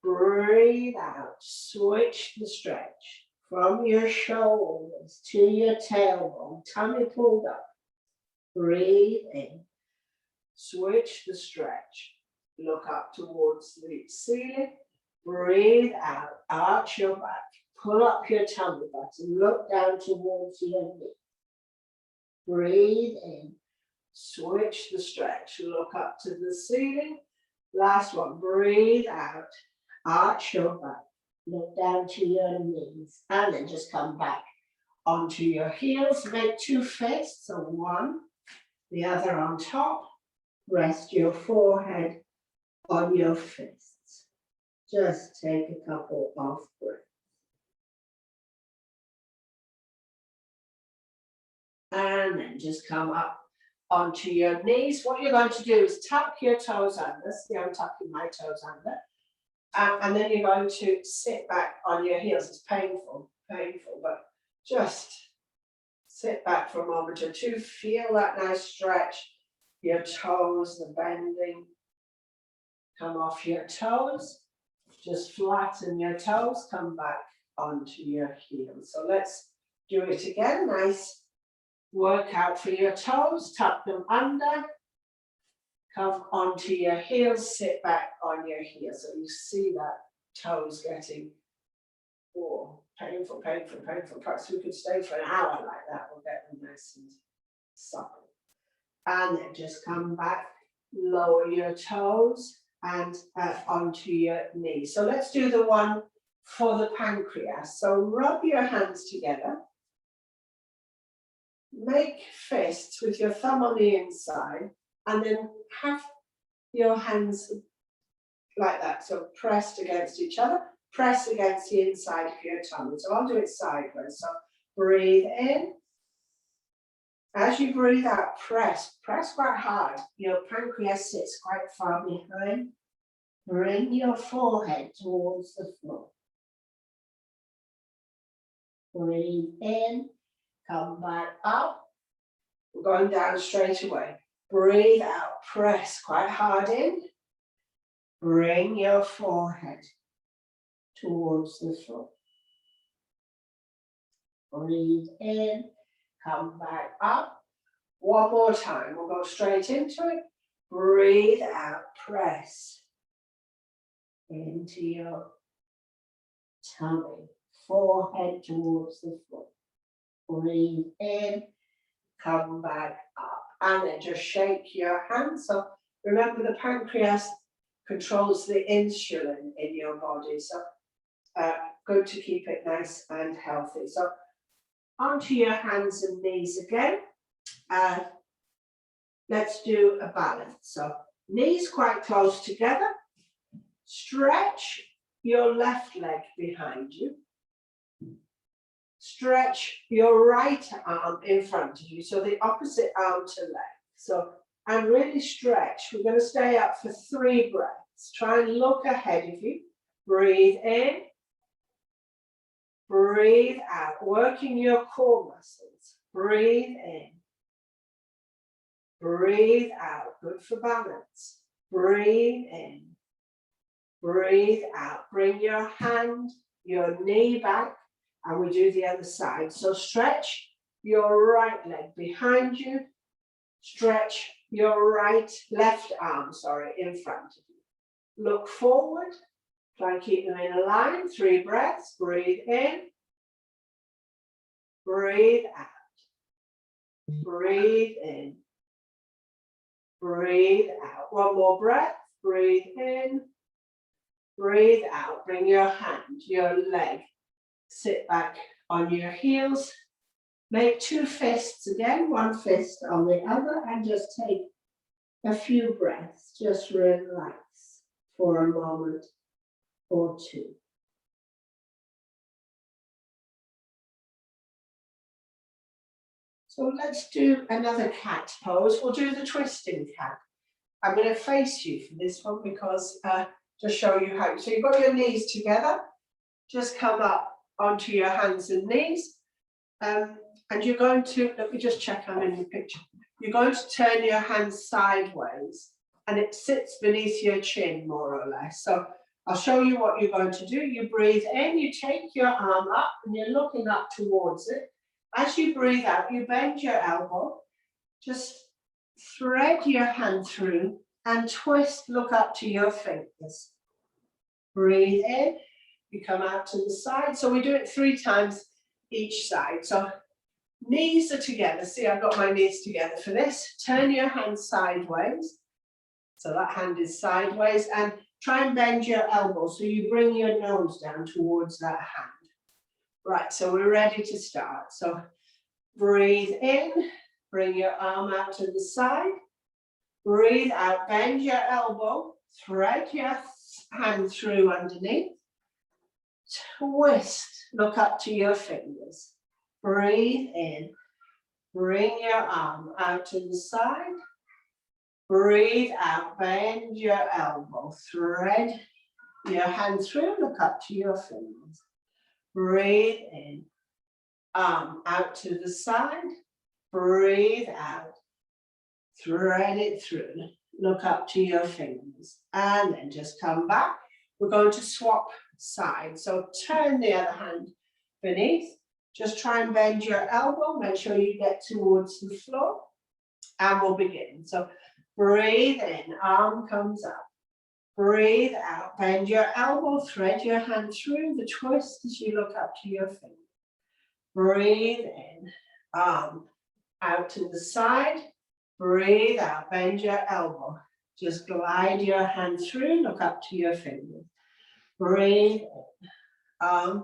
Breathe out, switch the stretch from your shoulders to your tailbone, tummy pulled up. Breathe in, switch the stretch, look up towards the ceiling. Breathe out, arch your back, pull up your tummy button, look down towards your knee. Breathe in, switch the stretch, look up to the ceiling. Last one, breathe out, arch your back, look down to your knees, and then just come back onto your heels. Make 2 fists, so one, the other on top. Rest your forehead on your fists. Just take a couple of breaths. And then just come up onto your knees. What you're going to do is tuck your toes under. See, I'm tucking my toes under. And then you're going to sit back on your heels. It's painful, but just sit back for a moment or two. Feel that nice stretch. Your toes, the bending. Come off your toes. Just flatten your toes. Come back onto your heels. So let's do it again. Nice workout for your toes. Tuck them under. Come onto your heels, sit back on your heels. So you see that toes getting painful. Perhaps we could stay for an hour like that. We'll get them nice and supple. And then just come back, lower your toes and onto your knees. So let's do the one for the pancreas. So rub your hands together. Make fists with your thumb on the inside. And then have your hands like that, so pressed against each other, press against the inside of your tummy. So I'll do it sideways. So breathe in. As you breathe out, press quite hard. Your pancreas sits quite far behind. Bring your forehead towards the floor. Breathe in, come back up. We're going down straight away. Breathe out, press quite hard in. Bring your forehead towards the floor. Breathe in, come back up. One more time, we'll go straight into it. Breathe out, press into your tummy, forehead towards the floor. Breathe in, come back up. And then just shake your hands. So remember, the pancreas controls the insulin in your body. So good to keep it nice and healthy. So onto your hands and knees again. Let's do a balance. So knees quite close together. Stretch your left leg behind you. Stretch your right arm in front of you, so the opposite arm to left. So, and really stretch. We're going to stay up for 3 breaths. Try and look ahead of you. Breathe in. Breathe out, working your core muscles. Breathe in. Breathe out, good for balance. Breathe in. Breathe out. Bring your hand, your knee back, and we do the other side. So stretch your right leg behind you. Stretch your left arm, in front of you. Look forward. Try and keep them in a line. 3 breaths. Breathe in. Breathe out. Breathe in. Breathe out. One more breath. Breathe in. Breathe out. Bring your hand, your leg. Sit back on your heels. Make 2 fists again, 1 fist on the other, and just take a few breaths. Just relax for a moment or 2. So let's do another cat pose. We'll do the twisting cat. I'm going to face you for this one because to show you how. So you've got your knees together. Just come up onto your hands and knees. And you're going to, let me just check I'm in the picture. You're going to turn your hands sideways and it sits beneath your chin more or less. So I'll show you what you're going to do. You breathe in, you take your arm up and you're looking up towards it. As you breathe out, you bend your elbow, just thread your hand through and twist, look up to your fingers. Breathe in, you come out to the side. So we do it 3 times each side. So knees are together. See, I've got my knees together for this. Turn your hand sideways. So that hand is sideways and try and bend your elbow. So you bring your nose down towards that hand. Right, so we're ready to start. So breathe in, bring your arm out to the side. Breathe out, bend your elbow, thread your hand through underneath. Twist, look up to your fingers. Breathe in, bring your arm out to the side. Breathe out, bend your elbow, thread your hand through, look up to your fingers. Breathe in, arm out to the side. Breathe out, thread it through, look up to your fingers, and then just come back. We're going to swap sides. So turn the other hand beneath. Just try and bend your elbow. Make sure you get towards the floor. And we'll begin. So breathe in, arm comes up. Breathe out, bend your elbow, thread your hand through the twist as you look up to your finger. Breathe in, arm out to the side. Breathe out, bend your elbow. Just glide your hand through, look up to your finger. Breathe in, arm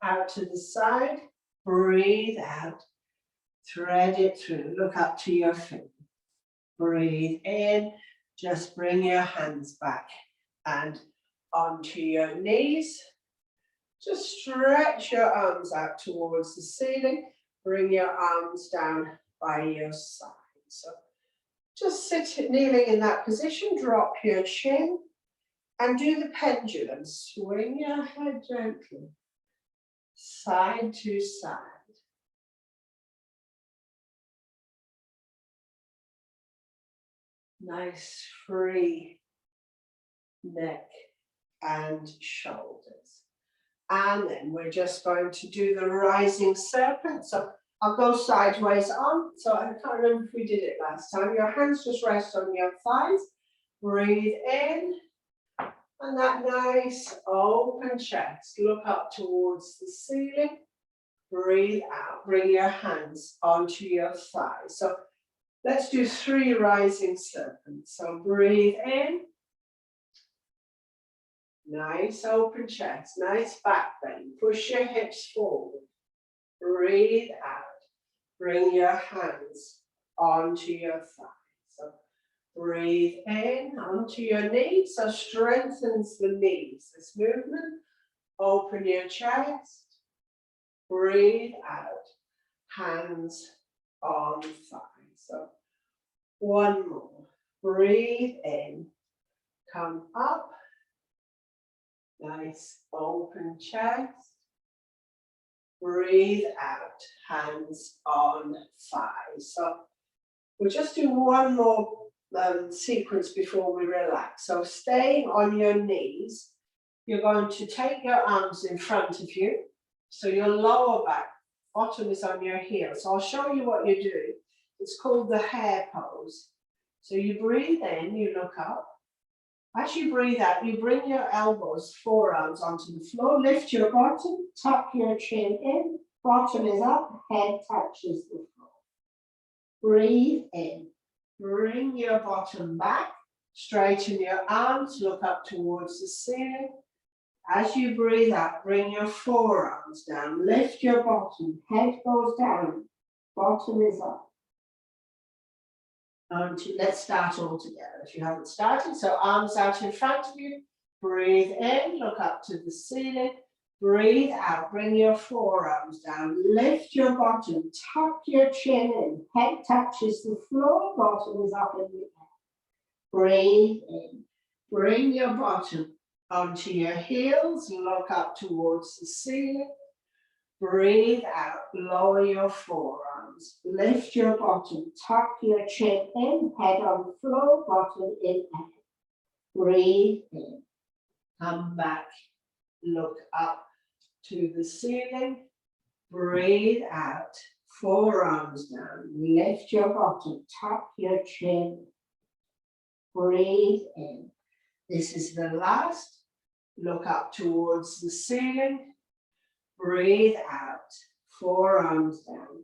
out to the side. Breathe out, thread it through, look up to your finger. Breathe in, just bring your hands back and onto your knees. Just stretch your arms out towards the ceiling. Bring your arms down by your side. So just sit kneeling in that position, drop your chin and do the pendulum. Swing your head gently, side to side. Nice free neck and shoulders. And then we're just going to do the rising serpent. So I'll go sideways on. So I can't remember if we did it last time. Your hands just rest on your thighs. Breathe in. And that nice open chest. Look up towards the ceiling. Breathe out. Bring your hands onto your thighs. So let's do 3 rising serpents. So breathe in. Nice open chest, nice back bend. Push your hips forward. Breathe out. Bring your hands onto your thighs. So breathe in onto your knees. So strengthens the knees. This movement. Open your chest. Breathe out. Hands on thighs. So one more. Breathe in. Come up. Nice open chest. Breathe out, hands on thighs. So we'll just do one more sequence before we relax. So staying on your knees, you're going to take your arms in front of you. So your lower back, bottom is on your heel. So I'll show you what you're doing. It's called the hare pose. So you breathe in, you look up. As you breathe out, you bring your elbows, forearms onto the floor, lift your bottom, tuck your chin in, bottom is up, head touches the floor. Breathe in, bring your bottom back, straighten your arms, look up towards the ceiling. As you breathe out, bring your forearms down, lift your bottom, head goes down, bottom is up. Let's start all together if you haven't started. So arms out in front of you, breathe in, look up to the ceiling, breathe out, bring your forearms down, lift your bottom, tuck your chin in, head touches the floor, bottom is up in the air. Breathe in, bring your bottom onto your heels, look up towards the ceiling. Breathe out, lower your forearms, lift your bottom, tuck your chin in, head on the floor, bottom in air. Breathe in, come back, look up to the ceiling, breathe out, forearms down, lift your bottom, tuck your chin, breathe in. This is the last, look up towards the ceiling. Breathe out, forearms down,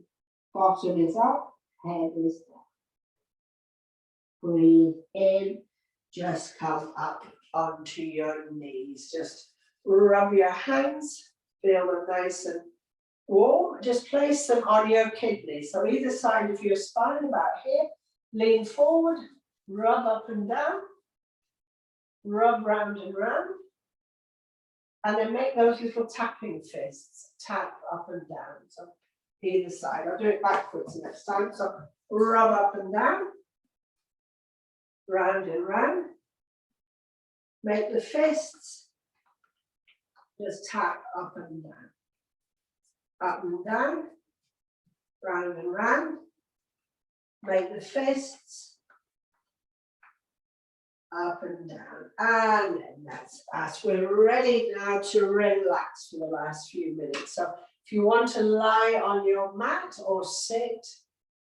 bottom is up, head is down. Breathe in, just come up onto your knees. Just rub your hands, feel them nice and warm. Just place them on your kidneys. So either side of your spine, about here. Lean forward, rub up and down, rub round and round. And then make those little tapping fists, tap up and down. So either side. I'll do it backwards next time. So rub up and down, round and round. Make the fists, just tap up and down. Up and down, round and round. Make the fists, up and down, and then that's us. We're ready now to relax for the last few minutes. So if you want to lie on your mat or sit,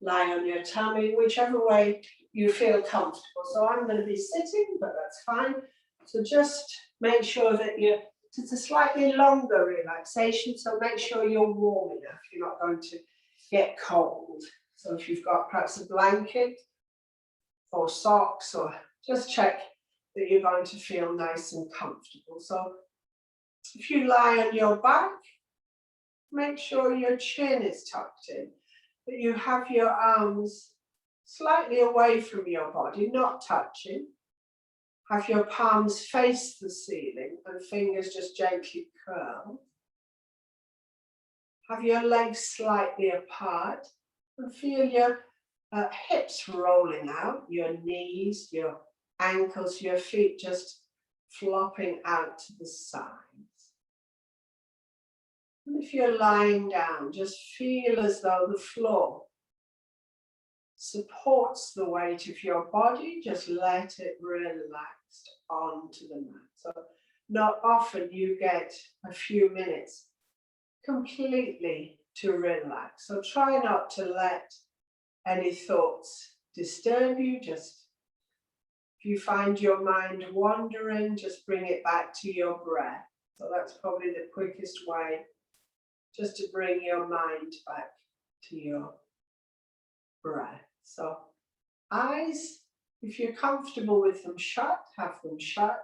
lie on your tummy, whichever way you feel comfortable. So I'm going to be sitting, but that's fine. So just make sure that it's a slightly longer relaxation, so make sure you're warm enough. You're not going to get cold. So if you've got perhaps a blanket or socks, or just check that you're going to feel nice and comfortable. So if you lie on your back, make sure your chin is tucked in, that you have your arms slightly away from your body, not touching. Have your palms face the ceiling and fingers just gently curl. Have your legs slightly apart and feel your hips rolling out, your knees, your ankles, your feet just flopping out to the sides. And if you're lying down, just feel as though the floor supports the weight of your body. Just let it relax onto the mat. So not often you get a few minutes completely to relax. So try not to let any thoughts disturb you. Just if you find your mind wandering, just bring it back to your breath. So that's probably the quickest way, just to bring your mind back to your breath. So eyes, if you're comfortable with them shut, have them shut.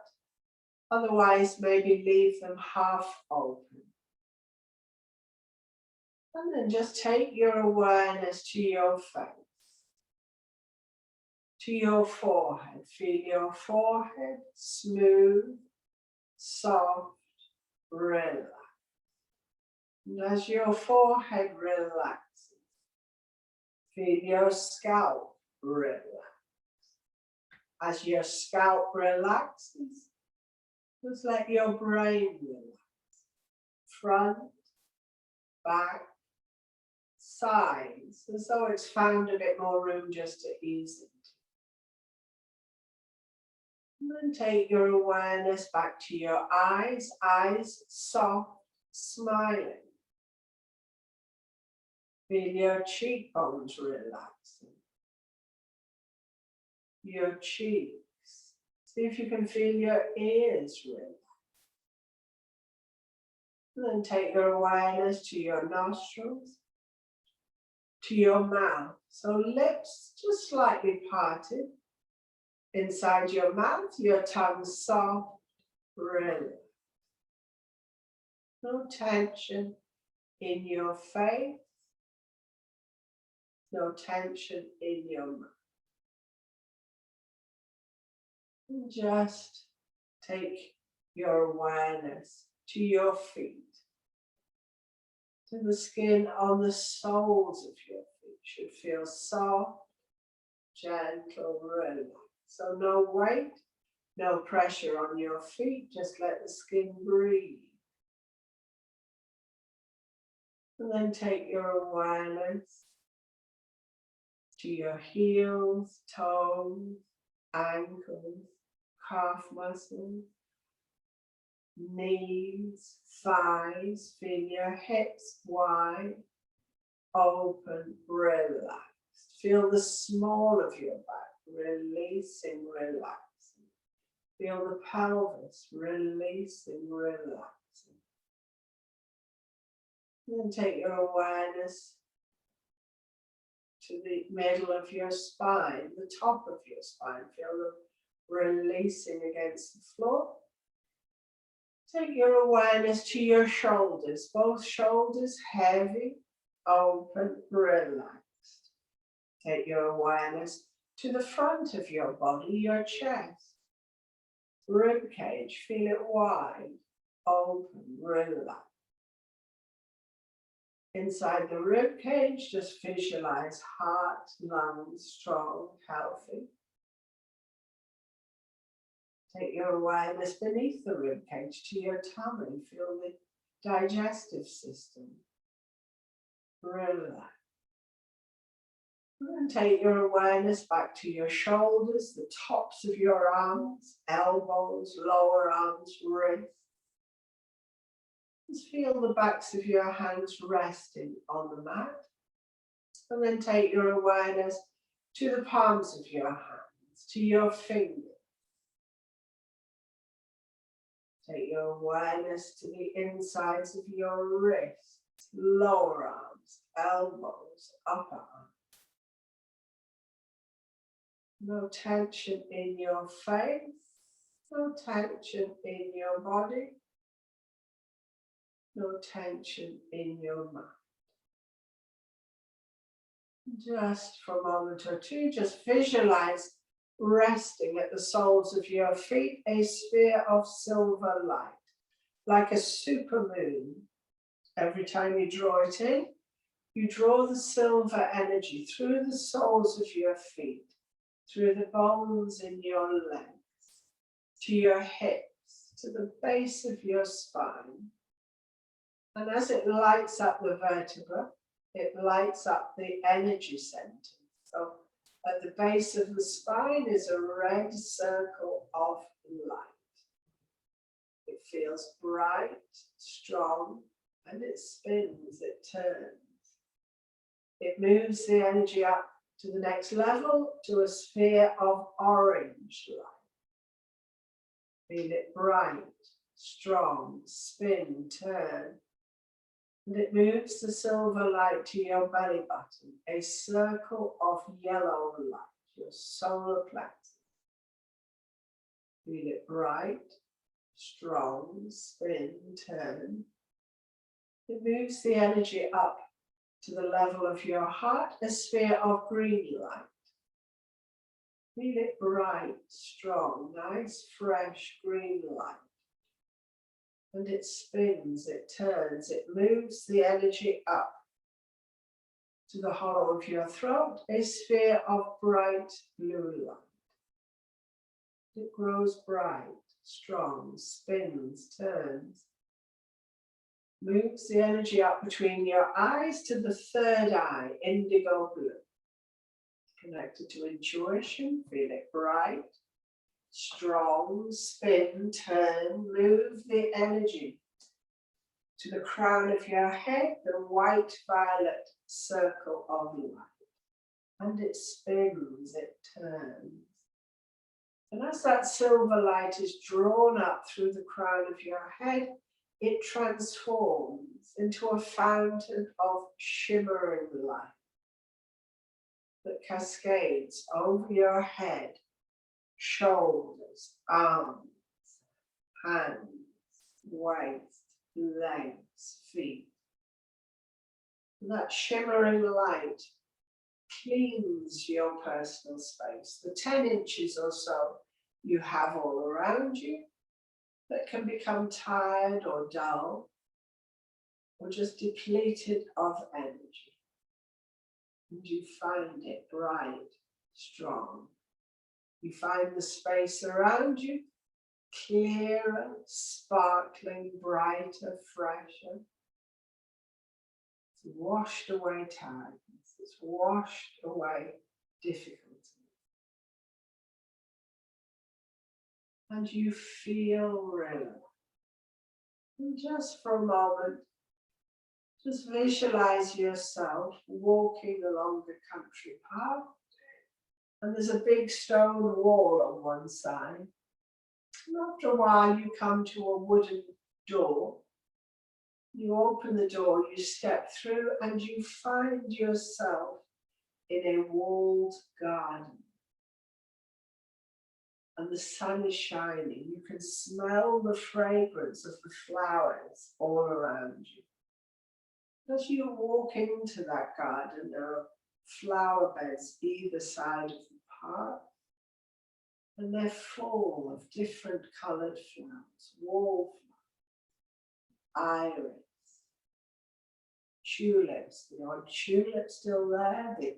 Otherwise, maybe leave them half open. And then just take your awareness to your face, to your forehead. Feel your forehead smooth, soft, relaxed. And as your forehead relaxes, feel your scalp relax. As your scalp relaxes, just let your brain relax. Front, back, sides, as though it's found a bit more room just to ease into. And then take your awareness back to your eyes, eyes soft, smiling. Feel your cheekbones relaxing. Your cheeks. See if you can feel your ears relax. And then take your awareness to your nostrils, to your mouth. So lips just slightly parted. Inside your mouth, your tongue soft, relaxed. No tension in your face. No tension in your mouth. And just take your awareness to your feet, to the skin on the soles of your feet. Should feel soft, gentle, relaxed. So no weight, no pressure on your feet. Just let the skin breathe. And then take your awareness to your heels, toes, ankles, calf muscles, knees, thighs. Feel your hips wide, open, relaxed. Feel the small of your back, releasing, relaxing. Feel the pelvis, releasing, relaxing. And then take your awareness to the middle of your spine, the top of your spine. Feel them releasing against the floor. Take your awareness to your shoulders, both shoulders heavy, open, relaxed. Take your awareness to the front of your body, your chest. Rib cage, feel it wide, open, relaxed. Inside the rib cage, just visualize heart, lungs, strong, healthy. Take your awareness beneath the rib cage to your tummy. Feel the digestive system. Relax. And take your awareness back to your shoulders, the tops of your arms, elbows, lower arms, wrists. Just feel the backs of your hands resting on the mat. And then take your awareness to the palms of your hands, to your fingers. Take your awareness to the insides of your wrists, lower arms, elbows, upper arms. No tension in your face, no tension in your body. No tension in your mind. Just for a moment or two, just visualize resting at the soles of your feet, a sphere of silver light, like a supermoon. Every time you draw it in, you draw the silver energy through the soles of your feet, through the bones in your legs, to your hips, to the base of your spine. And as it lights up the vertebra, it lights up the energy center. So at the base of the spine is a red circle of light. It feels bright, strong, and it spins, it turns. It moves the energy up to the next level, to a sphere of orange light. Feel it bright, strong, spin, turn. And it moves the silver light to your belly button, a circle of yellow light, your solar plexus. Feel it bright, strong, spin, turn. It moves the energy up to the level of your heart, a sphere of green light. Feel it bright, strong, nice, fresh green light. And it spins, it turns, it moves the energy up to the hollow of your throat, a sphere of bright blue light. It grows bright, strong, spins, turns, moves the energy up between your eyes to the third eye, indigo blue. Connected to intuition, feel it bright, strong, spin, turn, move the energy to the crown of your head, the white-violet circle of light. And it spins, it turns. And as that silver light is drawn up through the crown of your head, it transforms into a fountain of shimmering light that cascades over your head, shoulders, arms, hands, waist, legs, feet. And that shimmering light cleans your personal space. The 10 inches or so you have all around you that can become tired or dull or just depleted of energy. And you find it bright, strong. You find the space around you clearer, sparkling, brighter, fresher. It's washed away tiredness. It's washed away difficulty. And you feel relaxed. And just for a moment, just visualize yourself walking along the country path. And there's a big stone wall on one side. And after a while, you come to a wooden door. You open the door, you step through, and you find yourself in a walled garden. And the sun is shining. You can smell the fragrance of the flowers all around you. As you walk into that garden, there are flower beds either side of the path. And they're full of different coloured flowers, wallflowers, iris, tulips, the odd tulip still there, the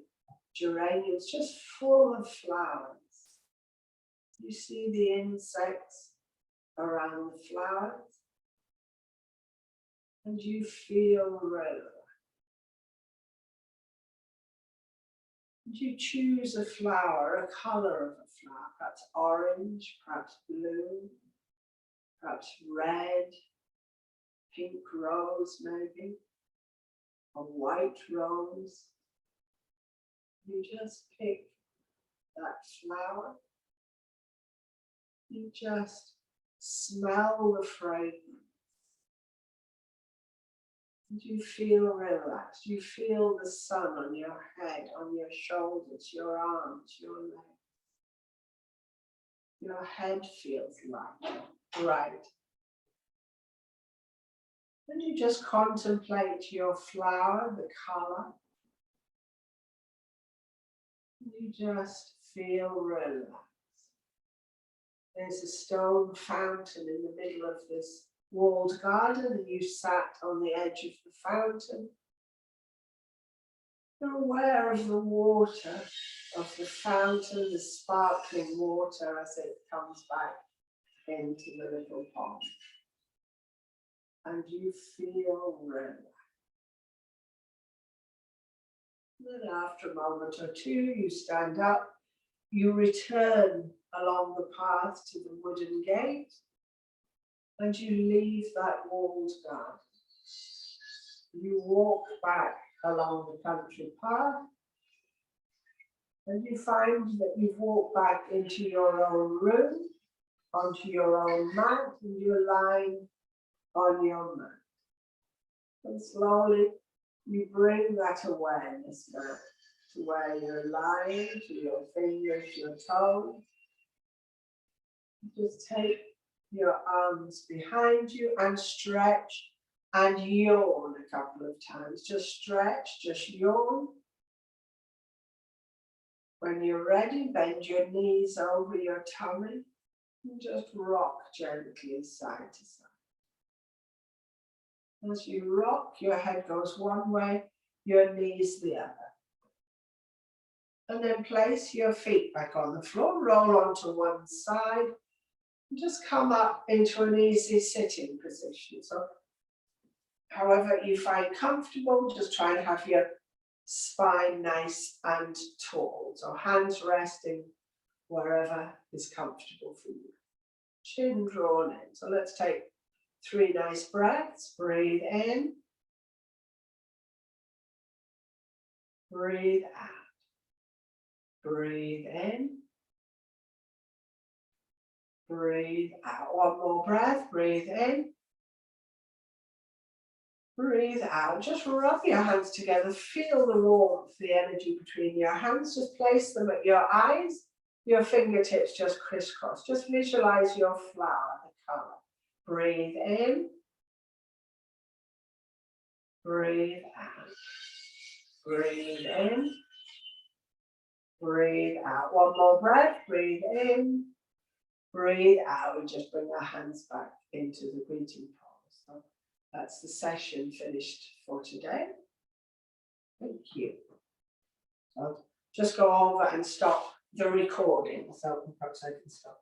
geraniums, just full of flowers. You see the insects around the flowers, and you feel relaxed. You choose a flower, a colour of a flower, perhaps orange, perhaps blue, perhaps red, pink rose maybe, a white rose. You just pick that flower. You just smell the fragrance. And you feel relaxed. You feel the sun on your head, on your shoulders, your arms, your legs. Your head feels light, bright. And you just contemplate your flower, the colour. You just feel relaxed. There's a stone fountain in the middle of this walled garden, and you sat on the edge of the fountain. You're aware of the water of the fountain, the sparkling water as it comes back into the little pond. And you feel relaxed. Then after a moment or two, you stand up, you return along the path to the wooden gate, and you leave that walled garden. You walk back along the country path, and you find that you've walked back into your own room, onto your own mat, and you're lying on your mat. And slowly you bring that awareness back to where you're lying, to your fingers, your toes. Just take your arms behind you and stretch and yawn a couple of times. Just stretch, just yawn. When you're ready, bend your knees over your tummy and just rock gently side to side. As you rock, your head goes one way, your knees the other. And then place your feet back on the floor, roll onto one side, and just come up into an easy sitting position. So however you find comfortable, just try and have your spine nice and tall. So hands resting wherever is comfortable for you. Chin drawn in. So let's take 3 nice breaths. Breathe in. Breathe out. Breathe in. Breathe out. One more breath. Breathe in. Breathe out. Just rub your hands together. Feel the warmth, the energy between your hands. Just place them at your eyes. Your fingertips just crisscross. Just visualize your flower, the color. Breathe in. Breathe out. Breathe in. Breathe out. One more breath. Breathe in. Breathe out. We just bring our hands back into the greeting pose. So that's the session finished for today. Thank you. So just go over and stop the recording. So perhaps I can stop.